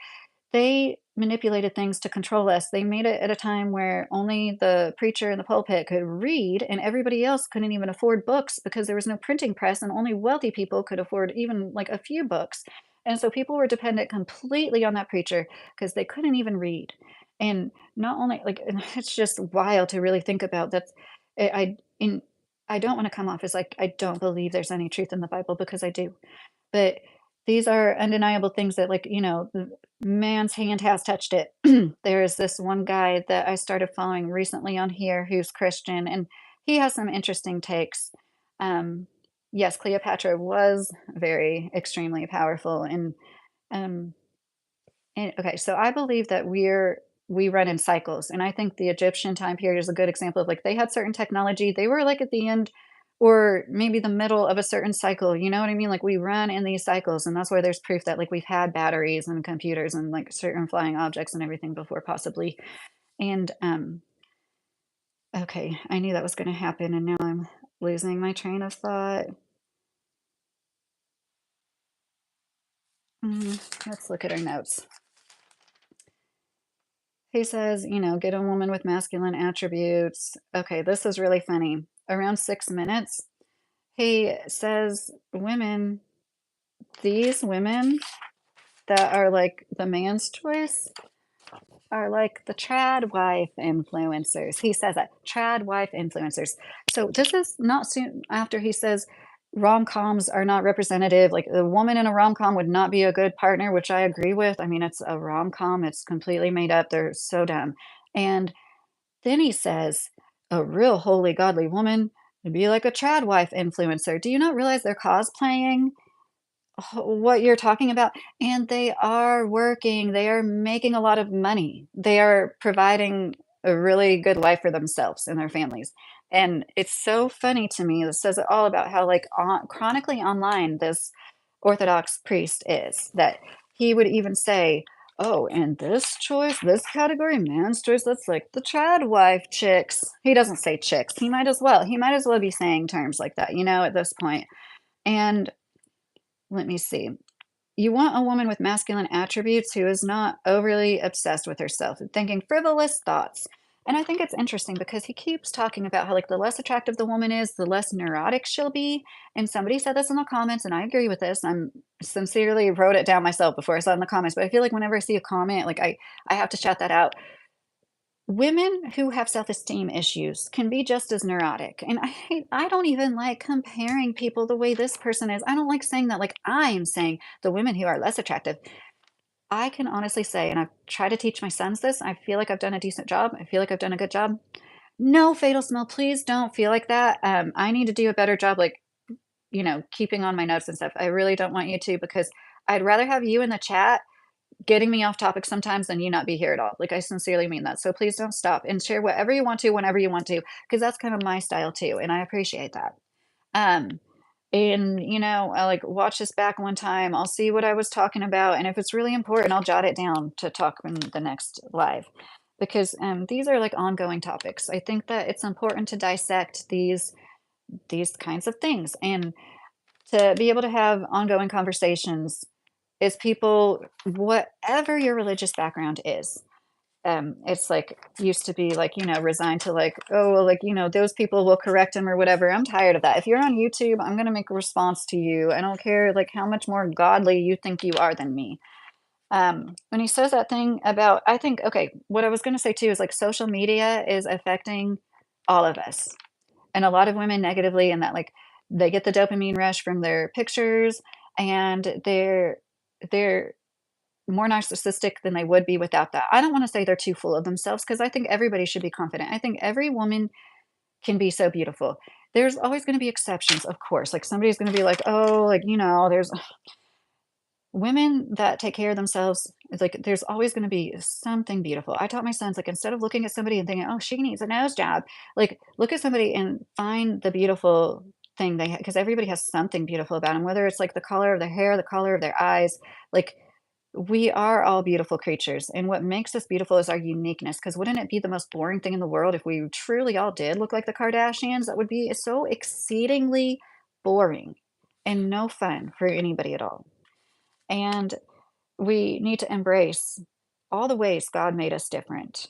they manipulated things to control us. They made it at a time where only the preacher in the pulpit could read, and everybody else couldn't even afford books because there was no printing press, and only wealthy people could afford even like a few books. And so people were dependent completely on that preacher because they couldn't even read. And not only like, and it's just wild to really think about that. In I don't want to come off as like I don't believe there's any truth in the Bible because I do. But these are undeniable things that, like, the man's hand has touched it. There's this one guy that I started following recently on here who's Christian, and he has some interesting takes. Um, yes, Cleopatra was very extremely powerful, um, and okay, so I believe that we run in cycles, and I think the Egyptian time period is a good example of, like, they had certain technology, they were, like, at the end or maybe the middle of a certain cycle, you know what I mean? Like, we run in these cycles, and that's why there's proof that, like, we've had batteries and computers and, like, certain flying objects and everything before possibly, and, okay, I knew that was gonna happen, and now I'm losing my train of thought. Let's look at our notes. He says, "Get a woman with masculine attributes." Okay, this is really funny. Around 6 minutes, he says, "Women, these women that are like the man's choice are like the trad wife influencers." He says that, trad wife influencers. So this is not soon after he says rom-coms are not representative. Like a woman in a rom-com would not be a good partner, which I agree with. I mean, it's a rom-com, it's completely made up. They're so dumb. And then he says, "A real holy, godly woman would be like a trad wife influencer." Do you not realize they're cosplaying what you're talking about? And they are working, they are making a lot of money. They are providing a really good life for themselves and their families. And it's so funny to me. This says it all about how, like, chronically online this Orthodox priest is, that he would even say, "Oh, and this choice, this category, man's choice, that's like the trad wife chicks." He doesn't say chicks. He might as well be saying terms like that, at this point. And let me see. You want a woman with masculine attributes who is not overly obsessed with herself and thinking frivolous thoughts. And I think it's interesting because he keeps talking about how, like, the less attractive the woman is, the less neurotic she'll be. And somebody said this in the comments, and I agree with this. I'm sincerely wrote it down myself before I saw it in the comments, but I feel like whenever I see a comment, like I have to shout that out. Women who have self-esteem issues can be just as neurotic, and I don't even like comparing people the way this person is. I don't like saying that, like, I am saying the women who are less attractive. I can honestly say, and I've tried to teach my sons this, I feel like I've done a decent job. I feel like I've done a good job. No fatal smell, please don't feel like that. I need to do a better job, like, keeping on my notes and stuff. I really don't want you to because I'd rather have you in the chat getting me off topic sometimes than you not be here at all. Like, I sincerely mean that. So please don't stop and share whatever you want to, whenever you want to, because that's kind of my style too. And I appreciate that. Um, and I like watch this back one time. I'll see what I was talking about. And if it's really important, I'll jot it down to talk in the next live. because these are like ongoing topics. I think that it's important to dissect these kinds of things and to be able to have ongoing conversations is people, whatever your religious background is. It's like used to be like, resigned to like, oh, well, like, those people will correct him or whatever. I'm tired of that. If you're on YouTube, I'm gonna make a response to you. I don't care like how much more godly you think you are than me. When he says that thing about, I think, okay, what I was gonna say too is like social media is affecting all of us and a lot of women negatively in that like they get the dopamine rush from their pictures and they're more narcissistic than they would be without that. I don't want to say they're too full of themselves because I think everybody should be confident. I think every woman can be so beautiful. There's always going to be exceptions, of course. Like somebody's going to be like, oh, like, there's women that take care of themselves. It's like there's always going to be something beautiful. I taught my sons, like, instead of looking at somebody and thinking, oh, she needs a nose job, like, look at somebody and find the beautiful thing they have, because everybody has something beautiful about them, whether it's like the color of their hair, the color of their eyes, like, we are all beautiful creatures, and what makes us beautiful is our uniqueness. Because wouldn't it be the most boring thing in the world if we truly all did look like the Kardashians? That would be so exceedingly boring and no fun for anybody at all. And we need to embrace all the ways God made us different.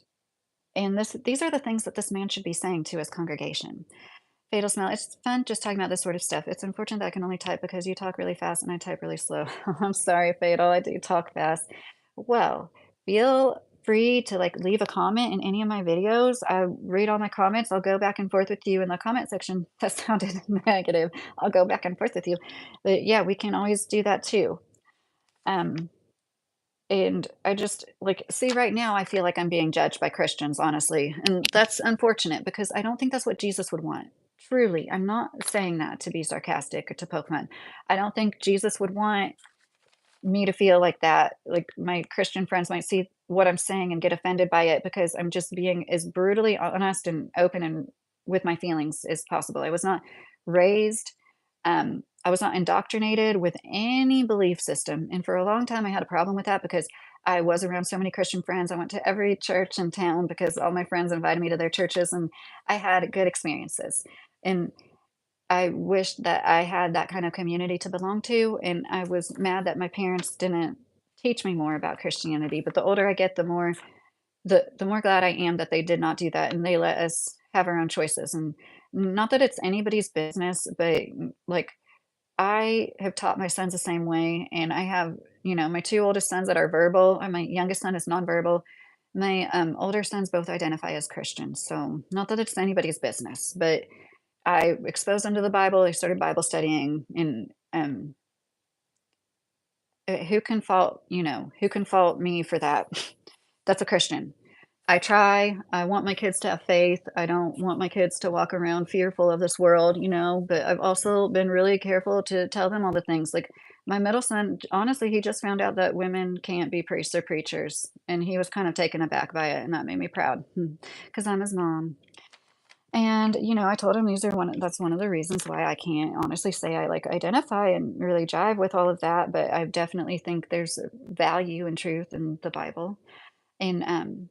And these are the things that this man should be saying to his congregation. Fatal smell. It's fun just talking about this sort of stuff. It's unfortunate that I can only type because you talk really fast and I type really slow. I'm sorry, Fatal. I do talk fast. Well, feel free to like leave a comment in any of my videos. I read all my comments. I'll go back and forth with you in the comment section. That sounded negative. I'll go back and forth with you. But yeah, we can always do that too. Um, and I just like see right now I feel like I'm being judged by Christians, honestly. And that's unfortunate because I don't think that's what Jesus would want. Truly, I'm not saying that to be sarcastic or to poke fun. I don't think Jesus would want me to feel like that. Like my Christian friends might see what I'm saying and get offended by it because I'm just being as brutally honest and open and with my feelings as possible. I was not raised, I was not indoctrinated with any belief system. And for a long time, I had a problem with that because I was around so many Christian friends. I went to every church in town because all my friends invited me to their churches and I had good experiences. And I wished that I had that kind of community to belong to, and I was mad that my parents didn't teach me more about Christianity, but the older I get, the more glad I am that they did not do that, and they let us have our own choices, and not that it's anybody's business, but, like, I have taught my sons the same way, and I have, my 2 oldest sons that are verbal, and my youngest son is nonverbal. My, older sons both identify as Christians, so not that it's anybody's business, but I exposed them to the Bible, they started Bible studying, and, who can fault me for that? That's a Christian. I try, I want my kids to have faith, I don't want my kids to walk around fearful of this world, but I've also been really careful to tell them all the things, like, my middle son, honestly, he just found out that women can't be priests or preachers, and he was kind of taken aback by it, and that made me proud, because 'cause I'm his mom. And, I told him that's one of the reasons why I can't honestly say I like identify and really jive with all of that, but I definitely think there's a value and truth in the Bible. And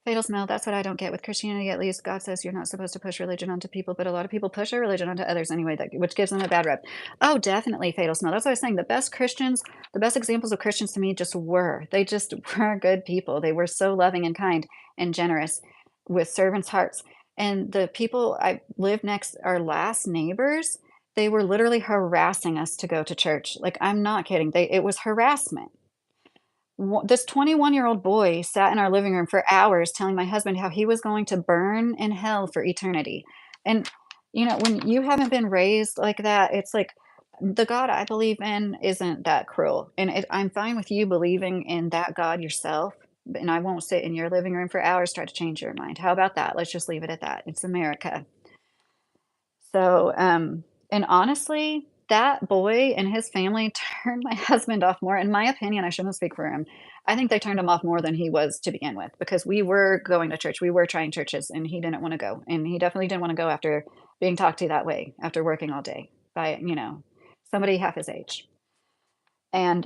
fatal smell, that's what I don't get with Christianity, at least. God says you're not supposed to push religion onto people, but a lot of people push their religion onto others anyway, which gives them a bad rep. Oh, definitely fatal smell. That's what I was saying. The best examples of Christians to me just were. They just were good people. They were so loving and kind and generous with servants' hearts. And the people I lived next, our last neighbors, they were literally harassing us to go to church. Like, I'm not kidding. It was harassment. This 21-year-old boy sat in our living room for hours telling my husband how he was going to burn in hell for eternity. And, when you haven't been raised like that, it's like the God I believe in isn't that cruel. And I'm fine with you believing in that God yourself. And I won't sit in your living room for hours try to change your mind. How about that? Let's just leave it at that. It's America. So, and honestly, that boy and his family turned my husband off more. In my opinion, I shouldn't speak for him. I think they turned him off more than he was to begin with because we were going to church. We were trying churches and he didn't want to go. And he definitely didn't want to go after being talked to that way, after working all day by, somebody half his age. And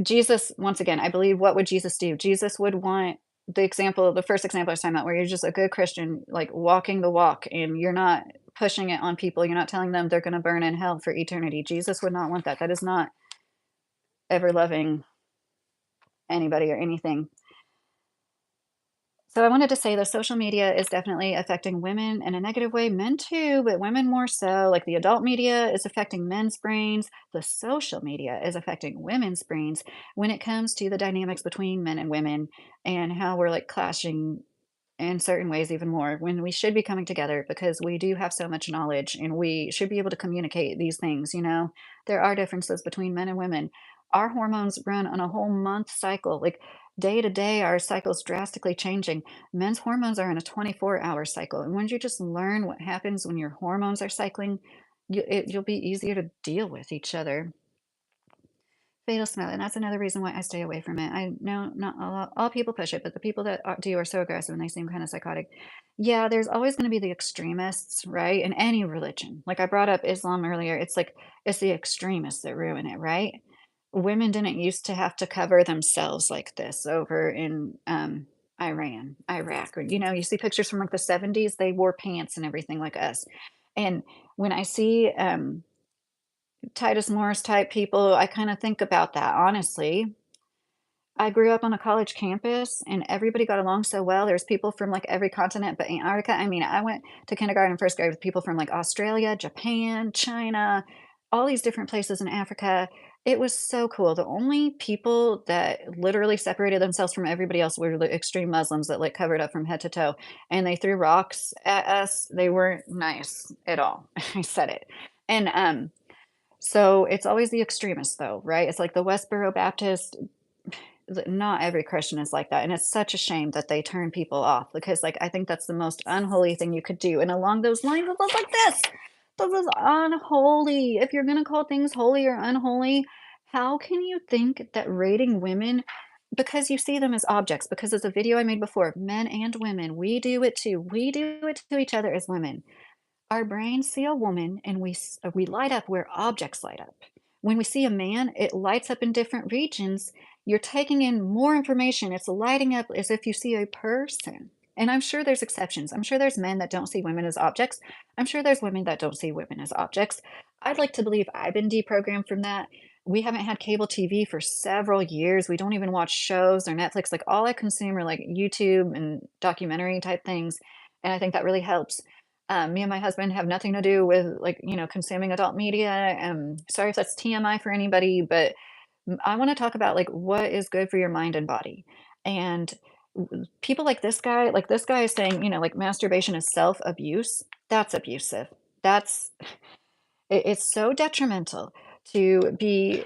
Jesus, once again, I believe what would Jesus do? Jesus would want the first example I was talking about, where you're just a good Christian, like walking the walk, and you're not pushing it on people. You're not telling them they're going to burn in hell for eternity. Jesus would not want that. That is not ever loving anybody or anything. So I wanted to say that social media is definitely affecting women in a negative way, men too, but women more so. Like the adult media is affecting men's brains, the social media is affecting women's brains when it comes to the dynamics between men and women and how we're like clashing in certain ways even more when we should be coming together because we do have so much knowledge and we should be able to communicate these things. There are differences between men and women. Our hormones run on a whole month cycle, like day to day our cycle's drastically changing. Men's hormones are in a 24-hour cycle, and once you just learn what happens when your hormones are cycling, you'll be easier to deal with each other. Fatal smell, and that's another reason why I stay away from it. I know not all people push it, but the people that do are so aggressive and they seem kind of psychotic. Yeah, there's always going to be the extremists, right? In any religion. Like I brought up Islam earlier, it's like it's the extremists that ruin it, right? Women didn't used to have to cover themselves like this over in Iran, Iraq, or you see pictures from like the 70s, they wore pants and everything like us. And when I see Titus Morris type people, I kinda think about that, honestly. I grew up on a college campus, and everybody got along so well. There's people from, like, every continent but Antarctica. I mean, I went to kindergarten and 1st grade with people from, like, Australia, Japan, China, all these different places in Africa. It was so cool. The only people that literally separated themselves from everybody else were the extreme Muslims that, like, covered up from head to toe, and they threw rocks at us. They weren't nice at all. I said it. And, so it's always the extremists though, right? It's like the Westboro Baptist, not every Christian is like that. And it's such a shame that they turn people off because like I think that's the most unholy thing you could do. And along those lines, it was like this. This is unholy. If you're gonna call things holy or unholy, how can you think that rating women because you see them as objects? Because as a video I made before, men and women, we do it too. We do it to each other as women. Our brains see a woman and we light up where objects light up. When we see a man, it lights up in different regions. You're taking in more information. It's lighting up as if you see a person. And I'm sure there's exceptions. I'm sure there's men that don't see women as objects. I'm sure there's women that don't see women as objects. I'd like to believe I've been deprogrammed from that. We haven't had cable TV for several years. We don't even watch shows or Netflix. Like all I consume are like YouTube and documentary type things. And I think that really helps. Me and my husband have nothing to do with like, consuming adult media. Sorry if that's TMI for anybody, but I want to talk about like what is good for your mind and body. And people like this guy is saying, like masturbation is self-abuse. That's abusive. That's it's so detrimental to be,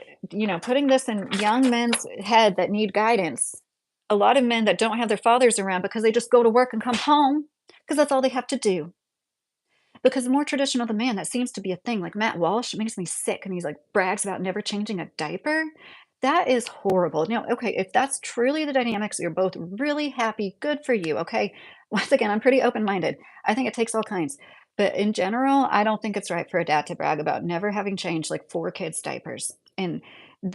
putting this in young men's head that need guidance. A lot of men that don't have their fathers around because they just go to work and come home because that's all they have to do. Because the more traditional the man, that seems to be a thing. Like Matt Walsh makes me sick, and he's like brags about never changing a diaper. That is horrible. Now, okay, if that's truly the dynamics, you're both really happy, good for you. Okay. Once again, I'm pretty open minded. I think it takes all kinds. But in general, I don't think it's right for a dad to brag about never having changed like four kids' diapers. And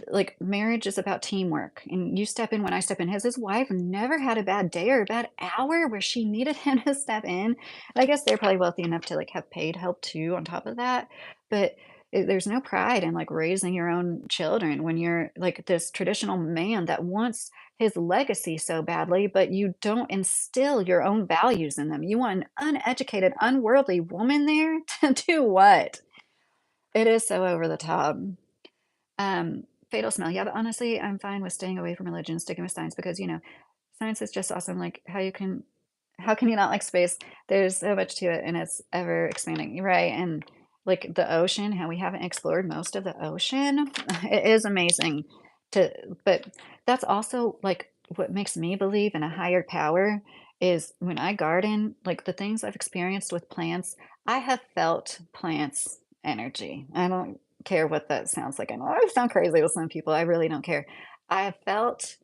like marriage is about teamwork. And you step in when I step in. Has his wife never had a bad day or a bad hour where she needed him to step in? I guess they're probably wealthy enough to, like, have paid help too on top of that, but there's no pride in, like, raising your own children when you're, like, this traditional man that wants his legacy so badly, but you don't instill your own values in them. You want an uneducated, unworldly woman there to do what? It is so over the top. Fatal smell. Yeah, but honestly, I'm fine with staying away from religion, sticking with science because, science is just awesome. Like, how can you not like space? There's so much to it and it's ever expanding, right? And like the ocean, how we haven't explored most of the ocean. It is amazing to, but that's also like what makes me believe in a higher power is when I garden, like the things I've experienced with plants, I have felt plants energy. I don't care what that sounds like. I know I sound crazy with some people. I really don't care. I have felt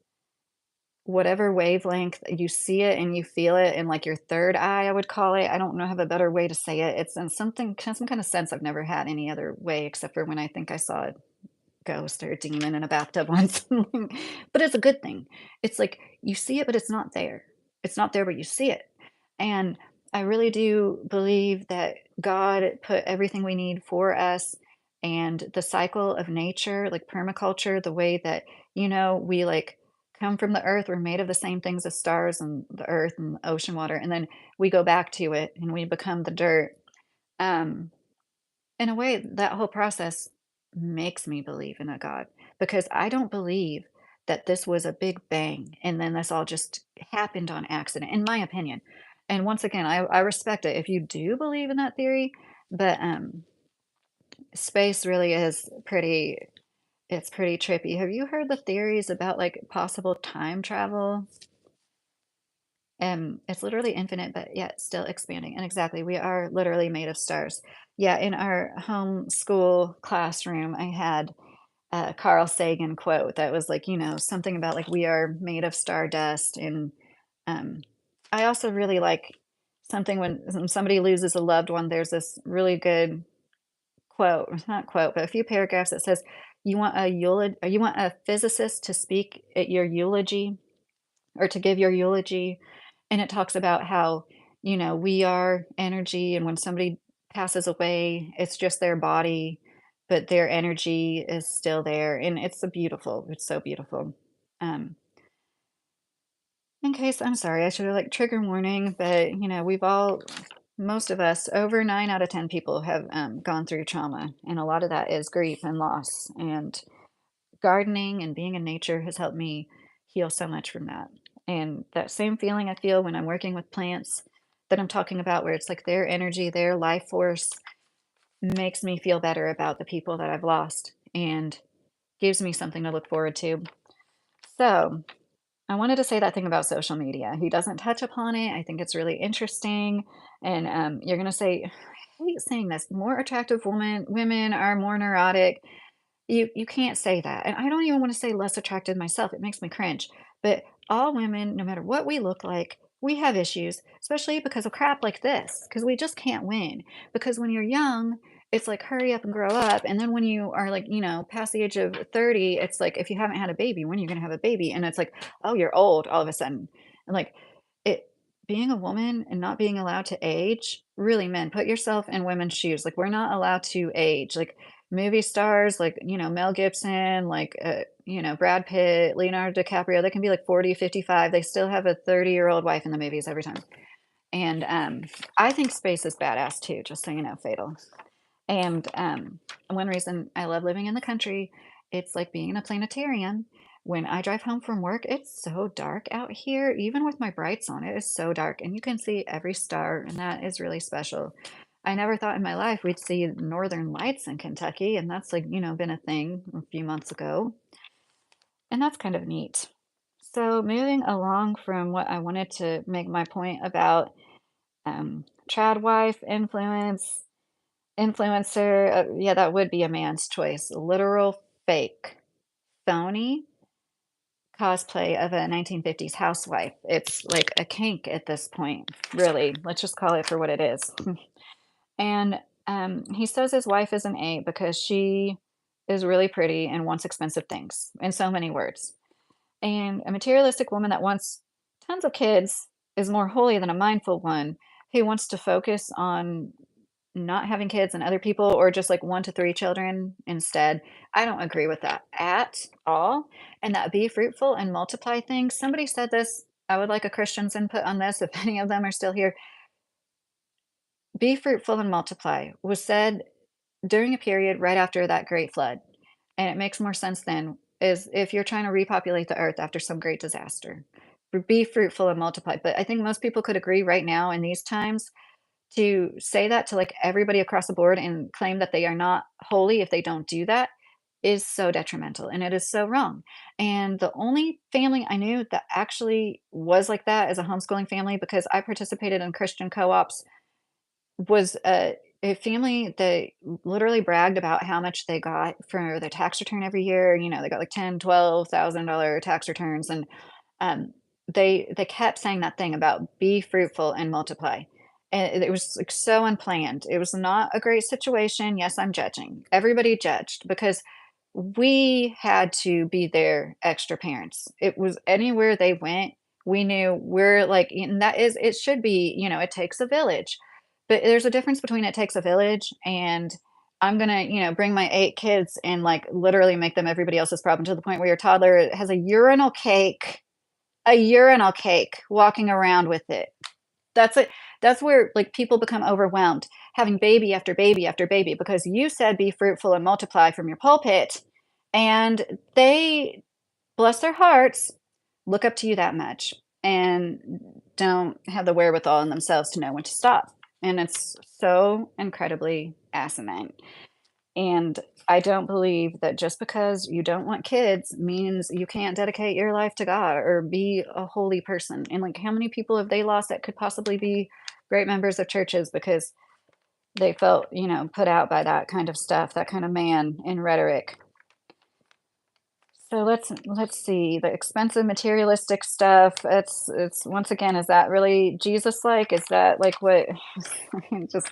whatever wavelength you see it and you feel it in like your third eye, I would call it. I don't know have a better way to say it. It's in some kind of sense I've never had any other way except for when I think I saw ghost or a demon in a bathtub once, but it's a good thing. It's like you see it, but it's not there. It's not there, but you see it. And I really do believe that God put everything we need for us, and the cycle of nature, like permaculture, the way that, we like come from the earth, we're made of the same things as stars and the earth and the ocean water, and then we go back to it and we become the dirt. Um, in a way, that whole process makes me believe in a God, because I don't believe that this was a big bang and then this all just happened on accident, in my opinion. And once again, I respect it if you do believe in that theory, but space really is it's pretty trippy. Have you heard the theories about like possible time travel? It's literally infinite, but yet still expanding. And exactly, we are literally made of stars. Yeah, in our home school classroom, I had a Carl Sagan quote that was like, something about like we are made of stardust. And um, I also really like something when somebody loses a loved one, there's this really good quote, not quote, but a few paragraphs that says, you want a physicist to speak at your eulogy or to give your eulogy. And it talks about how, we are energy, and when somebody passes away, it's just their body, but their energy is still there. And it's so beautiful. Um, in case, I'm sorry, I should have like trigger warning, but most of us, over 9 out of 10 people have gone through trauma, and a lot of that is grief and loss. And gardening and being in nature has helped me heal so much from that. And that same feeling I feel when I'm working with plants that I'm talking about, where it's like their energy, their life force, makes me feel better about the people that I've lost and gives me something to look forward to. So, I wanted to say that thing about social media. He doesn't touch upon it. I think it's really interesting. And you're going to say, I hate saying this, more attractive women are more neurotic. You can't say that, and I don't even wanna say less attractive myself, it makes me cringe, but all women, no matter what we look like, we have issues, especially because of crap like this. Because we just can't win, because when you're young, it's like, "Hurry up and grow up," and then when you are, like, past the age of 30, it's like, if you haven't had a baby, when are you gonna have a baby? And it's like, "Oh, you're old," all of a sudden, and, like, it being a woman and not being allowed to age, really, men, put yourself in women's shoes, like, we're not allowed to age, like, movie stars like, Mel Gibson, like, Brad Pitt, Leonardo DiCaprio, they can be like 40, 55. They still have a 30-year-old wife in the movies every time. And I think space is badass too, just so you know, Fatal. And one reason I love living in the country, it's like being in a planetarium. When I drive home from work, it's so dark out here. Even with my brights on, it is so dark, and you can see every star, and that is really special. I never thought in my life we'd see northern lights in Kentucky, and that's like, been a thing a few months ago. And that's kind of neat. So, moving along from what I wanted to make my point about trad wife influencer, yeah, that would be a man's choice. Literal fake, phony cosplay of a 1950s housewife. It's like a kink at this point, really. Let's just call it for what it is. And he says his wife is an A because she is really pretty and wants expensive things, in so many words. And a materialistic woman that wants tons of kids is more holy than a mindful one who wants to focus on not having kids and other people, or just like 1 to 3 children instead. I don't agree with that at all. And that be fruitful and multiply thing. Somebody said this. I would like a Christian's input on this if any of them are still here. Be fruitful and multiply was said during a period right after that great flood. And it makes more sense then, is if you're trying to repopulate the earth after some great disaster. Be fruitful and multiply. But I think most people could agree right now in these times, to say that to like everybody across the board and claim that they are not holy if they don't do that is so detrimental, and it is so wrong. And the only family I knew that actually was like that as a homeschooling family, because I participated in Christian co-ops, was a family that literally bragged about how much they got for their tax return every year. They got like 10, $12,000 tax returns, and they kept saying that thing about be fruitful and multiply. And it was like so unplanned. It was not a great situation. Yes, I'm judging. Everybody judged because we had to be their extra parents. It was anywhere they went, we knew we're like, and that is, it should be, it takes a village. But there's a difference between it takes a village and I'm gonna, bring my 8 kids and like literally make them everybody else's problem to the point where your toddler has a urinal cake walking around with it. That's it. That's where, like, people become overwhelmed, having baby after baby after baby because you said, "Be fruitful and multiply," from your pulpit, and they, bless their hearts, look up to you that much and don't have the wherewithal in themselves to know when to stop, and it's so incredibly asinine. And I don't believe that just because you don't want kids means you can't dedicate your life to God or be a holy person. And like, how many people have they lost that could possibly be great members of churches because they felt, put out by that kind of stuff, that kind of man in rhetoric. So let's see the expensive materialistic stuff. It's once again, is that really Jesus like? Is that like what just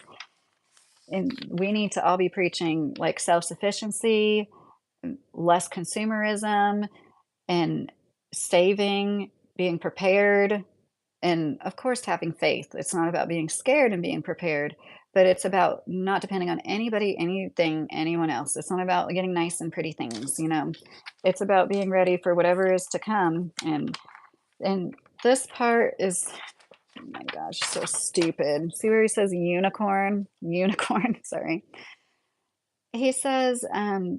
and we need to all be preaching like self-sufficiency, less consumerism, and saving, being prepared, and of course having faith. It's not about being scared and being prepared, but it's about not depending on anybody, anything, anyone else. It's not about getting nice and pretty things. It's about being ready for whatever is to come. And this part is, oh my gosh, so stupid. See where he says unicorn? Unicorn, sorry. He says,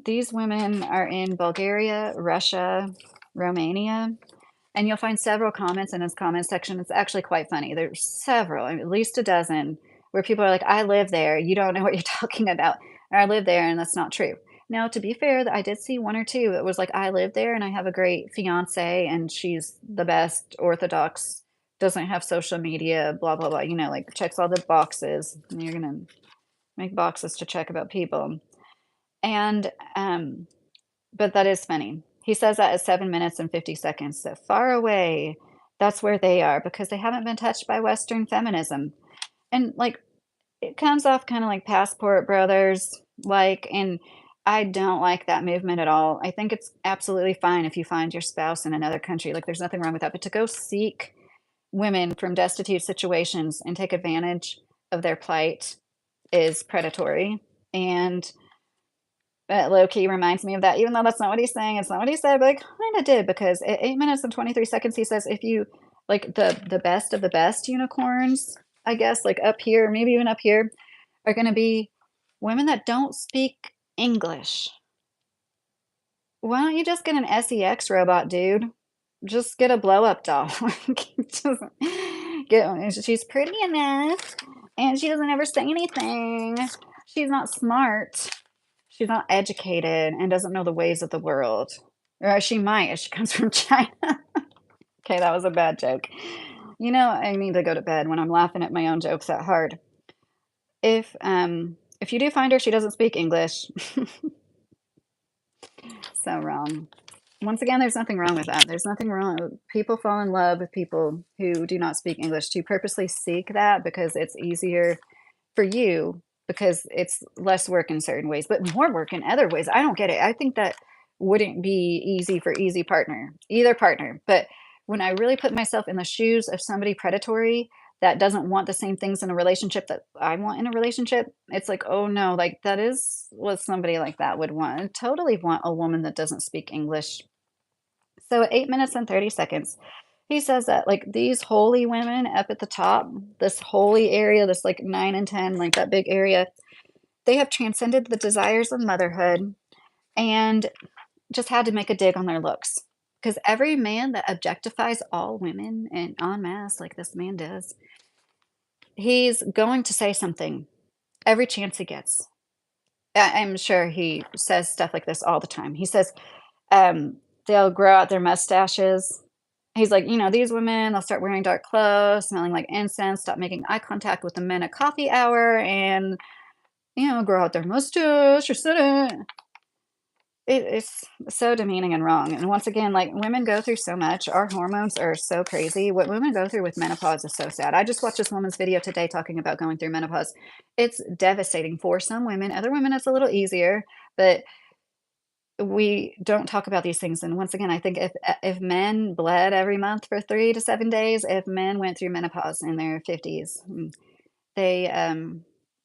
these women are in Bulgaria, Russia, Romania, and you'll find several comments in his comment section. It's actually quite funny. There's several, I mean, at least a dozen, where people are like, "I live there. You don't know what you're talking about." Or, "I live there," and that's not true. Now, to be fair, I did see one or two that was like, "I live there, and I have a great fiance, and she's the best Orthodox, doesn't have social media, blah blah blah." Like checks all the boxes. And you're gonna make boxes to check about people. And, but that is funny. He says that at 7 minutes and 50 seconds. So far away, that's where they are because they haven't been touched by Western feminism. And like, it comes off kind of like Passport Brothers, like, and I don't like that movement at all. I think it's absolutely fine if you find your spouse in another country. Like, there's nothing wrong with that. But to go seek women from destitute situations and take advantage of their plight is predatory. And that low key reminds me of that, even though that's not what he's saying, it's not what he said, but it kinda did because at 8 minutes and 23 seconds, he says, if you like the best of the best unicorns, I guess, like up here, maybe even up here, are gonna be women that don't speak English. Why don't you just get an sex robot, dude? Just get a blow up doll. Just she's pretty enough, and she doesn't ever say anything. She's not smart. She's not educated and doesn't know the ways of the world. Or she might if she comes from China. Okay, that was a bad joke. I need to go to bed when I'm laughing at my own jokes that hard. If you do find her, she doesn't speak English. So wrong. Once again, there's nothing wrong with that. There's nothing wrong. People fall in love with people who do not speak English to purposely seek that because it's easier for you because it's less work in certain ways, but more work in other ways. I don't get it. I think that wouldn't be easy for either partner. But when I really put myself in the shoes of somebody predatory that doesn't want the same things in a relationship that I want in a relationship, it's like, oh no, like that is what somebody like that would want. I totally want a woman that doesn't speak English. So at 8 minutes and 30 seconds, he says that like these holy women up at the top, this holy area, this like 9 and 10, like that big area, they have transcended the desires of motherhood and just had to make a dig on their looks. Because every man that objectifies all women and en masse, like this man does, he's going to say something every chance he gets. I'm sure he says stuff like this all the time. He says, they'll grow out their mustaches. He's like, these women, they'll start wearing dark clothes, smelling like incense, stop making eye contact with the men at coffee hour, and, grow out their mustache or sit it. It's so demeaning and wrong. And once again, like women go through so much. Our hormones are so crazy. What women go through with menopause is so sad. I just watched this woman's video today talking about going through menopause. It's devastating for some women. Other women, it's a little easier, but we don't talk about these things, and once again, I think if men bled every month for 3 to 7 days, if men went through menopause in their 50s, they,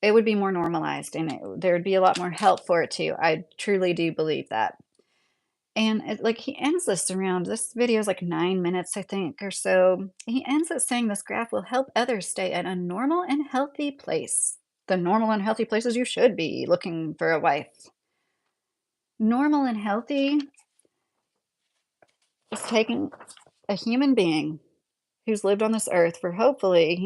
it would be more normalized, and there would be a lot more help for it too. I truly do believe that. And like he ends this around this video is like 9 minutes, I think, or so. He ends it saying this graph will help others stay at a normal and healthy place. The normal and healthy places you should be looking for a wife. Normal and healthy is taking a human being who's lived on this earth for hopefully,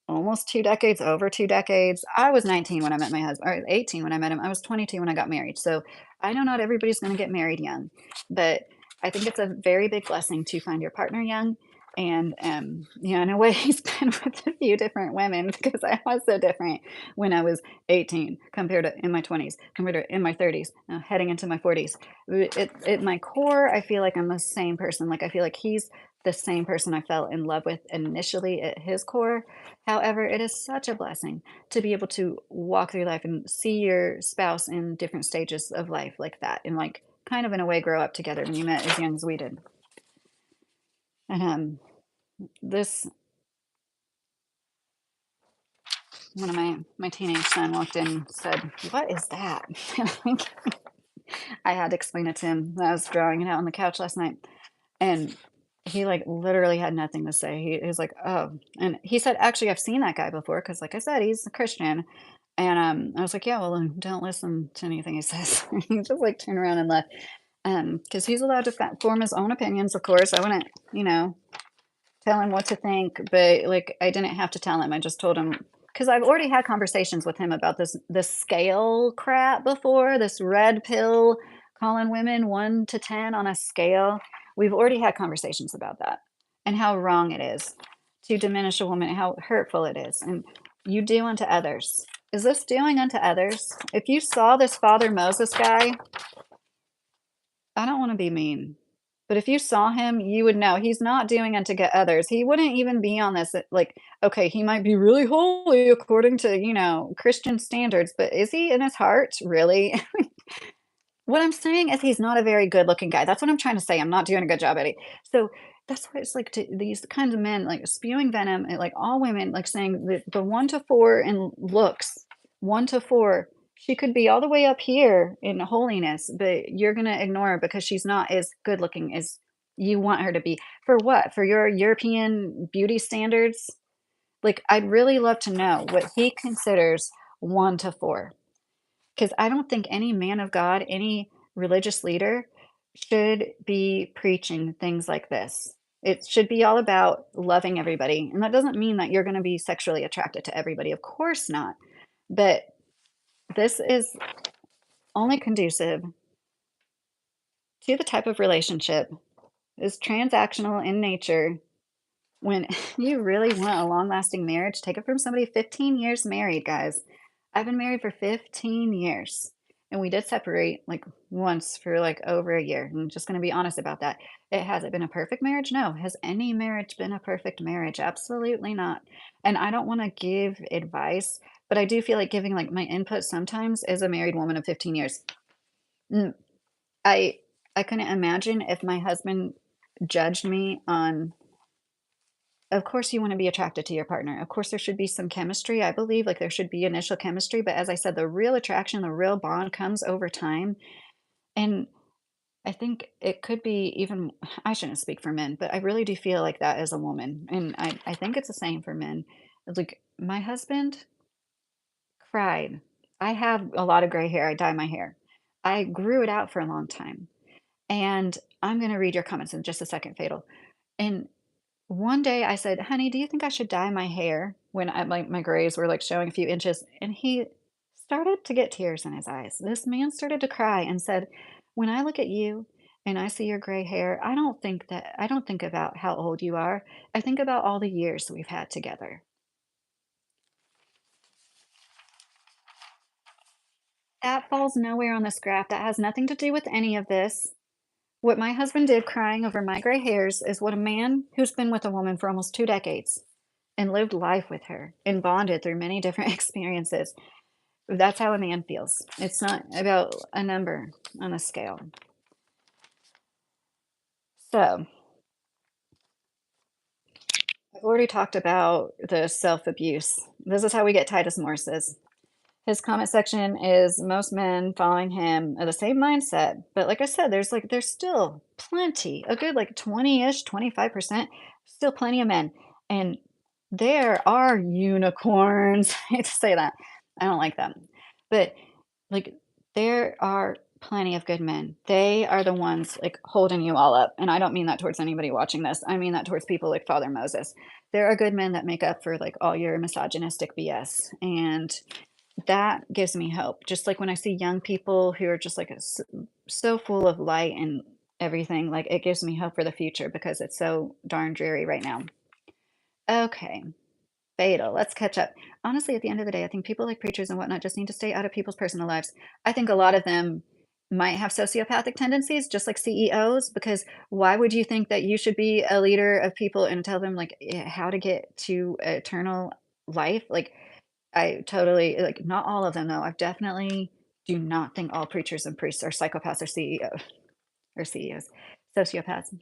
almost 2 decades, over 2 decades. I was 19 when I met my husband, or 18 when I met him. I was 22 when I got married. So I know not everybody's going to get married young, but I think it's a very big blessing to find your partner young. And in a way, he's been with a few different women because I was so different when I was 18 compared to in my 20s, compared to in my 30s, heading into my 40s. At my core, I feel like I'm the same person. Like I feel like he's the same person I fell in love with initially at his core. However, it is such a blessing to be able to walk through life and see your spouse in different stages of life like that and like kind of in a way grow up together when you met as young as we did. And this one of my teenage son walked in and said, "What is that?" Like, I had to explain it to him. I was drawing it out on the couch last night, and he like literally had nothing to say. He was like, "Oh," and he said, "Actually, I've seen that guy before because, like I said, he's a Christian." And, I was like, "Yeah, well, then don't listen to anything he says." He just, like, turned around and left, because he's allowed to form his own opinions, of course. I wouldn't, tell him what to think, but, like, I didn't have to tell him. I just told him because 'cause I've already had conversations with him about this scale crap before, this red pill calling women 1 to 10 on a scale. We've already had conversations about that and how wrong it is to diminish a woman, and how hurtful it is, and you do unto others. Is this doing unto others? If you saw this Father Moses guy, I don't wanna be mean, but if you saw him, you would know he's not doing unto get others. He wouldn't even be on this, like, okay, he might be really holy according to, Christian standards, but is he in his heart? Really? What I'm saying is he's not a very good-looking guy. That's what I'm trying to say. I'm not doing a good job at it. So that's why it's like to these kinds of men, like spewing venom at like all women, like saying that the 1 to 4 in looks, 1 to 4, she could be all the way up here in holiness, but you're gonna ignore her because she's not as good looking as you want her to be. For what? For your European beauty standards? Like, I'd really love to know what he considers 1 to 4. 'Cause I don't think any man of God, any religious leader should be preaching things like this. It should be all about loving everybody, and that doesn't mean that you're gonna be sexually attracted to everybody, of course not. But this is only conducive to the type of relationship is transactional in nature. When you really want a long-lasting marriage, take it from somebody 15 years married, guys. I've been married for 15 years, and we did separate, like, once for, like, over a year. I'm just gonna be honest about that. It has it been a perfect marriage? No. Has any marriage been a perfect marriage? Absolutely not. And I don't wanna give advice, but I do feel like giving, like, my input sometimes as a married woman of 15 years. Mm, I I couldn't imagine if my husband judged me on of course, you wanna be attracted to your partner. Of course, there should be some chemistry, I believe, like, there should be initial chemistry, but as I said, the real attraction, the real bond comes over time, and I think it could be even I shouldn't speak for men, but I really do feel like that as a woman, and I think it's the same for men. Like, my husband cried. I have a lot of gray hair, I dye my hair. I grew it out for a long time, and I'm gonna read your comments in just a second, Fatal. And one day I said, "Honey, do you think I should dye my hair?" When my grays were like showing a few inches, and he started to get tears in his eyes. This man started to cry and said, "When I look at you and I see your gray hair, I don't think about how old you are. I think about all the years we've had together." That falls nowhere on this graph. That has nothing to do with any of this. What my husband did crying over my gray hairs is what a man who's been with a woman for almost 2 decades and lived life with her and bonded through many different experiences. That's how a man feels. It's not about a number on a scale. So, I've already talked about the self-abuse. This is how we get Titus Morse's. His comment section is most men following him are the same mindset, but like I said, there's still plenty, a good like 20-ish, 25%, still plenty of men. And there are unicorns. I hate to say that. I don't like them. But like there are plenty of good men. They are the ones like holding you all up. And I don't mean that towards anybody watching this. I mean that towards people like Father Moses. There are good men that make up for like all your misogynistic BS. And that gives me hope. Just like when I see young people who are just like so full of light and everything, like it gives me hope for the future because it's so darn dreary right now. Okay, fatal. Let's catch up. Honestly, at the end of the day, I think people like preachers and whatnot just need to stay out of people's personal lives. I think a lot of them might have sociopathic tendencies, just like CEOs, because why would you think that you should be a leader of people and tell them like how to get to eternal life? Like I totally like, not all of them, though. I've definitely do not think all preachers and priests are psychopaths or CEOs, sociopaths.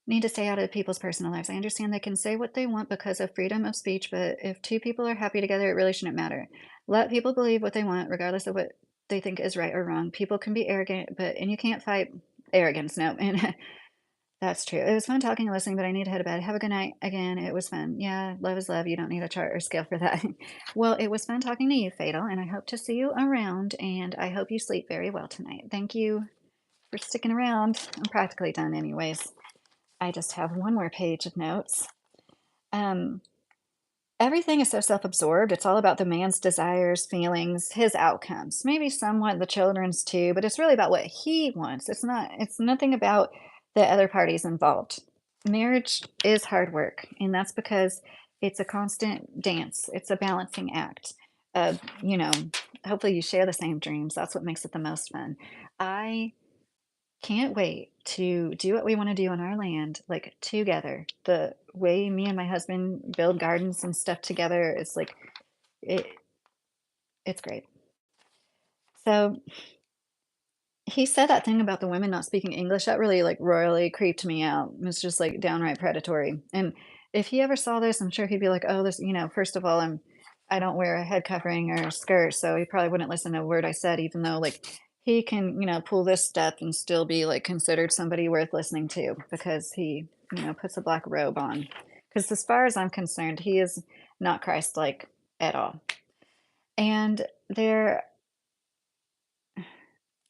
Need to stay out of people's personal lives. I understand they can say what they want because of freedom of speech, but if two people are happy together, it really shouldn't matter. Let people believe what they want, regardless of what they think is right or wrong. People can be arrogant, and you can't fight arrogance. No, and that's true. It was fun talking and listening, but I need to head to bed. Have a good night. Again, it was fun. Yeah, love is love. You don't need a chart or scale for that. Well, it was fun talking to you, Fatal, and I hope to see you around, and I hope you sleep very well tonight. Thank you for sticking around. I'm practically done anyways. I just have one more page of notes. Um, Everything is so self-absorbed. It's all about the man's desires, feelings, his outcomes. Maybe somewhat the children's too, but it's really about what he wants. It's nothing about the other parties involved. Marriage is hard work, and that's because it's a constant dance. It's a balancing act. You know, hopefully you share the same dreams. That's what makes it the most fun. I can't wait to do what we wanna do on our land, like, together. The way me and my husband build gardens and stuff together is, like, it it's great. So, he said that thing about the women not speaking English, that really, like, royally creeped me out. It's just, like, downright predatory, and if he ever saw this, I'm sure he'd be like, "Oh, this" first of all, I don't wear a head covering or a skirt, so he probably wouldn't listen to a word I said, even though, like, he can, pull this step and still be, like, considered somebody worth listening to because he, puts a black robe on. Because as far as I'm concerned, he is not Christ-like at all, and there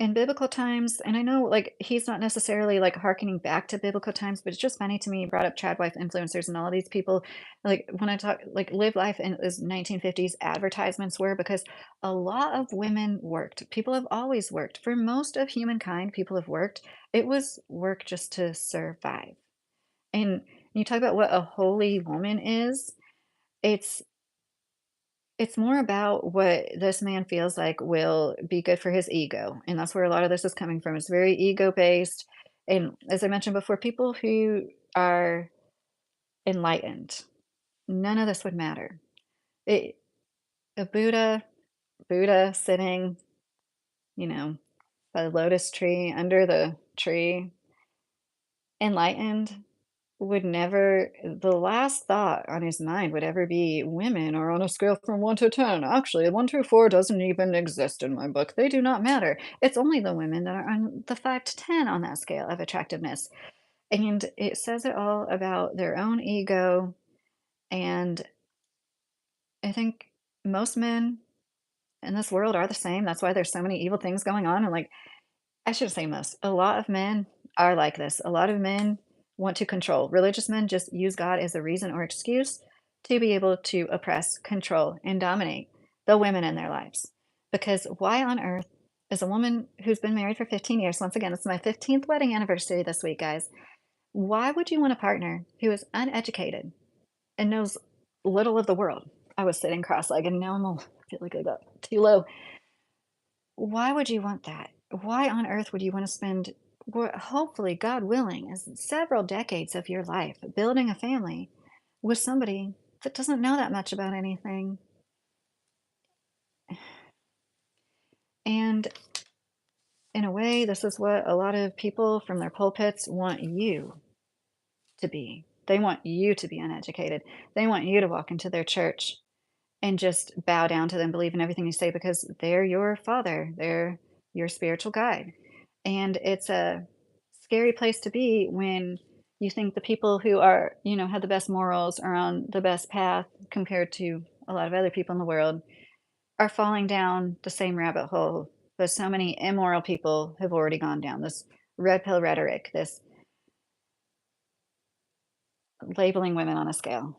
in biblical times, and I know, like, he's not necessarily, like, harkening back to biblical times, but it's just funny to me, he brought up Chad Wife influencers and all of these people, like, when I talk like, Live Life in as 1950s advertisements were because a lot of women worked. People have always worked. For most of humankind, people have worked. It was work just to survive. And you talk about what a holy woman is, it's it's more about what this man feels like will be good for his ego, and that's where a lot of this is coming from. It's very ego-based, and as I mentioned before, people who are enlightened, none of this would matter. It a Buddha sitting, you know, by the lotus tree, under the tree, enlightened, would never the last thought on his mind would ever be, "Women are on a scale from 1 to 10. Actually, 1 through 4 doesn't even exist in my book. They do not matter. It's only the women that are on the 5 to 10 on that scale of attractiveness." And it says it all about their own ego, and I think most men in this world are the same. That's why there's so many evil things going on, and, like, I shouldn't say most. A lot of men are like this. A lot of men want to control. Religious men just use God as a reason or excuse to be able to oppress, control, and dominate the women in their lives. Because why on earth is a woman who's been married for 15 years, once again, it's my 15th wedding anniversary this week, guys. Why would you want a partner who is uneducated and knows little of the world? I was sitting cross-legged and now I feel like I got too low. Why would you want that? Why on earth would you want to spend, hopefully, God willing, is several decades of your life building a family with somebody that doesn't know that much about anything? And in a way, this is what a lot of people from their pulpits want you to be. They want you to be uneducated. They want you to walk into their church and just bow down to them, believe in everything you say because they're your father, they're your spiritual guide. And it's a scary place to be when you think the people who are, have the best morals, are on the best path compared to a lot of other people in the world, are falling down the same rabbit hole that so many immoral people have already gone down. This red pill rhetoric, this labeling women on a scale.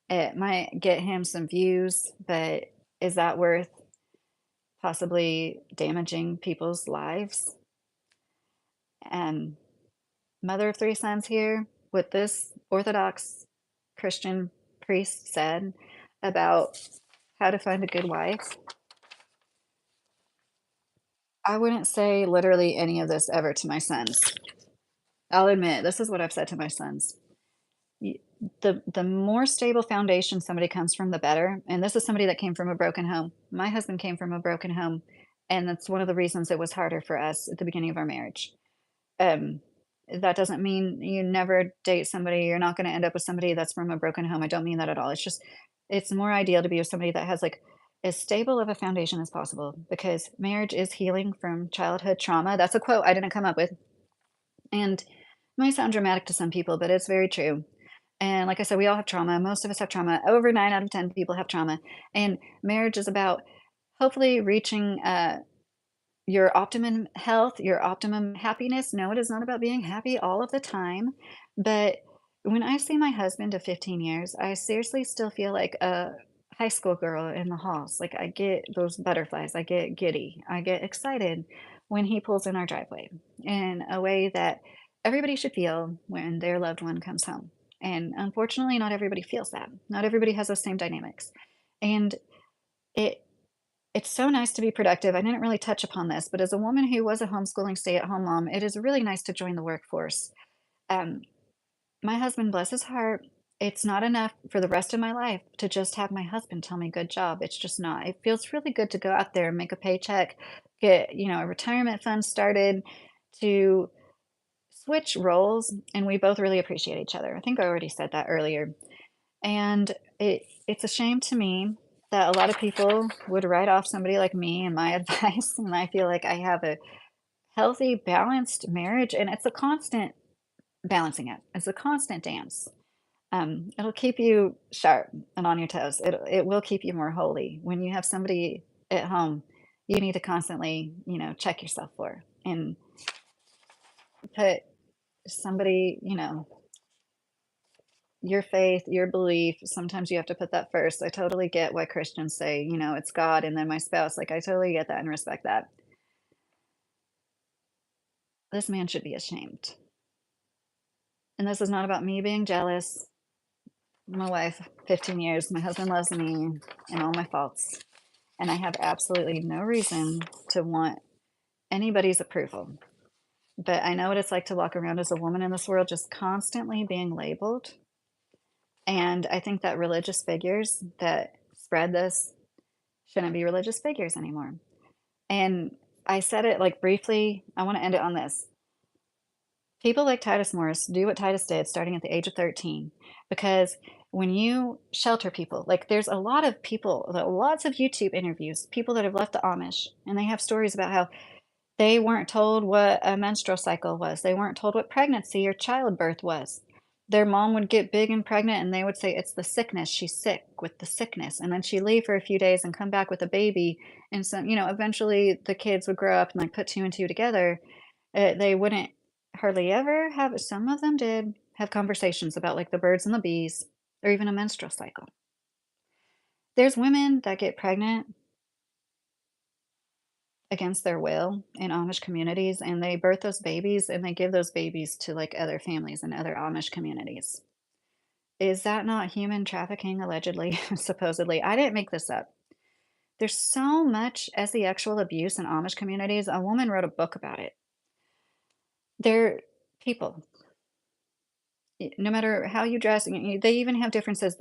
It might get him some views, but is that worth possibly damaging people's lives? And mother of three sons here, what this Orthodox Christian priest said about how to find a good wife, I wouldn't say literally any of this ever to my sons. I'll admit, this is what I've said to my sons. Y- the more stable foundation somebody comes from, the better. And this is somebody that came from a broken home. My husband came from a broken home, and that's one of the reasons it was harder for us at the beginning of our marriage. Um, that doesn't mean you never date somebody, you're not gonna end up with somebody that's from a broken home, I don't mean that at all, it's just it's more ideal to be with somebody that has, like, as stable of a foundation as possible, because marriage is healing from childhood trauma. That's a quote I didn't come up with, and it might sound dramatic to some people, but it's very true. And like I said, we all have trauma, most of us have trauma, over 9 out of 10 people have trauma, and marriage is about hopefully reaching, your optimum health, your optimum happiness. No, it is not about being happy all of the time. But when I see my husband of 15 years, I seriously still feel like a high school girl in the halls. Like I get those butterflies, I get giddy, I get excited when he pulls in our driveway in a way that everybody should feel when their loved one comes home. And unfortunately, not everybody feels that. Not everybody has those same dynamics. And it it's so nice to be productive. I didn't really touch upon this, but as a woman who was a homeschooling stay-at-home mom, it is really nice to join the workforce. Um, my husband, bless his heart, it's not enough for the rest of my life to just have my husband tell me good job. It's just not. It feels really good to go out there and make a paycheck, get, a retirement fund started, to switch roles, and we both really appreciate each other. I think I already said that earlier. And it's a shame to me that a lot of people would write off somebody like me and my advice, and I feel like I have a healthy, balanced marriage, and it's a constant balancing it. It's a constant dance. It'll keep you sharp and on your toes. It will keep you more holy. When you have somebody at home, you need to constantly, check yourself for and put somebody, your faith, your belief, sometimes you have to put that first. I totally get why Christians say, it's God and then my spouse. Like, I totally get that and respect that. This man should be ashamed. And this is not about me being jealous. My wife, 15 years, my husband loves me and all my faults. And I have absolutely no reason to want anybody's approval. But I know what it's like to walk around as a woman in this world, just constantly being labeled. And I think that religious figures that spread this shouldn't be religious figures anymore. And I said it like briefly. I want to end it on this. People like Titus Morris do what Titus did starting at the age of 13 because when you shelter people, like there's a lot of people, lots of YouTube interviews, people that have left the Amish, and they have stories about how they weren't told what a menstrual cycle was. They weren't told what pregnancy or childbirth was. Their mom would get big and pregnant and they would say, "It's the sickness. She's sick with the sickness." And then she'd leave for a few days and come back with a baby. And so, eventually the kids would grow up and like put two and two together. They wouldn't hardly ever have, some of them did have conversations about like the birds and the bees or even a menstrual cycle. There's women that get pregnant against their will in Amish communities, and they birth those babies and they give those babies to like other families in other Amish communities. Is that not human trafficking, allegedly, supposedly? I didn't make this up. There's so much sexual abuse in Amish communities. A woman wrote a book about it. They're people, no matter how you dress, they even have differences.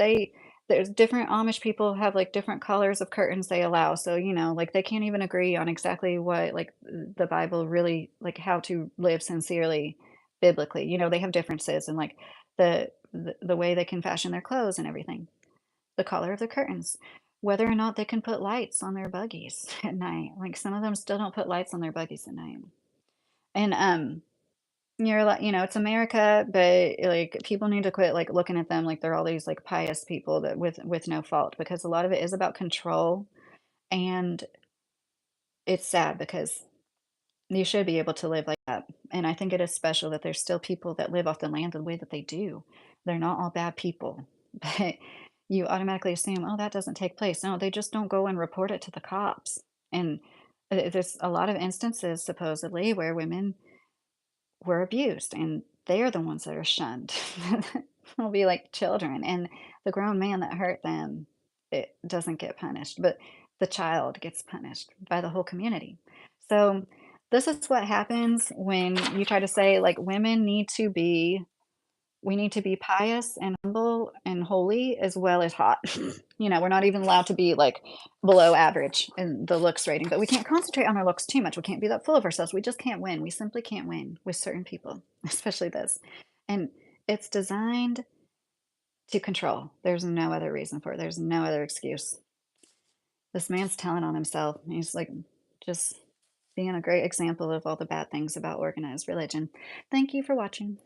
there's different Amish people have, like, different colors of curtains they allow, so, like, they can't even agree on exactly what, like, the Bible really like, how to live sincerely biblically, they have differences in, like, the way they can fashion their clothes and everything, the color of the curtains, whether or not they can put lights on their buggies at night, like, some of them still don't put lights on their buggies at night, and, you're like, it's America, but, like, people need to quit, like, looking at them like they're all these, like, pious people that with no fault, because a lot of it is about control, and it's sad because you should be able to live like that, and I think it is special that there's still people that live off the land the way that they do. They're not all bad people, but you automatically assume, "Oh, that doesn't take place." No, they just don't go and report it to the cops, and, there's a lot of instances supposedly where women were abused, and they're the ones that are shunned. They'll be like children, and the grown man that hurt them, it doesn't get punished, but the child gets punished by the whole community. So, this is what happens when you try to say, like, women need to be we need to be pious and humble and holy as well as hot. We're not even allowed to be, like, below average in the looks rating, but we can't concentrate on our looks too much. We can't be that full of ourselves. We just can't win. We simply can't win with certain people, especially this. And it's designed to control. There's no other reason for it. There's no other excuse. This man's telling on himself. He's like just being a great example of all the bad things about organized religion. Thank you for watching.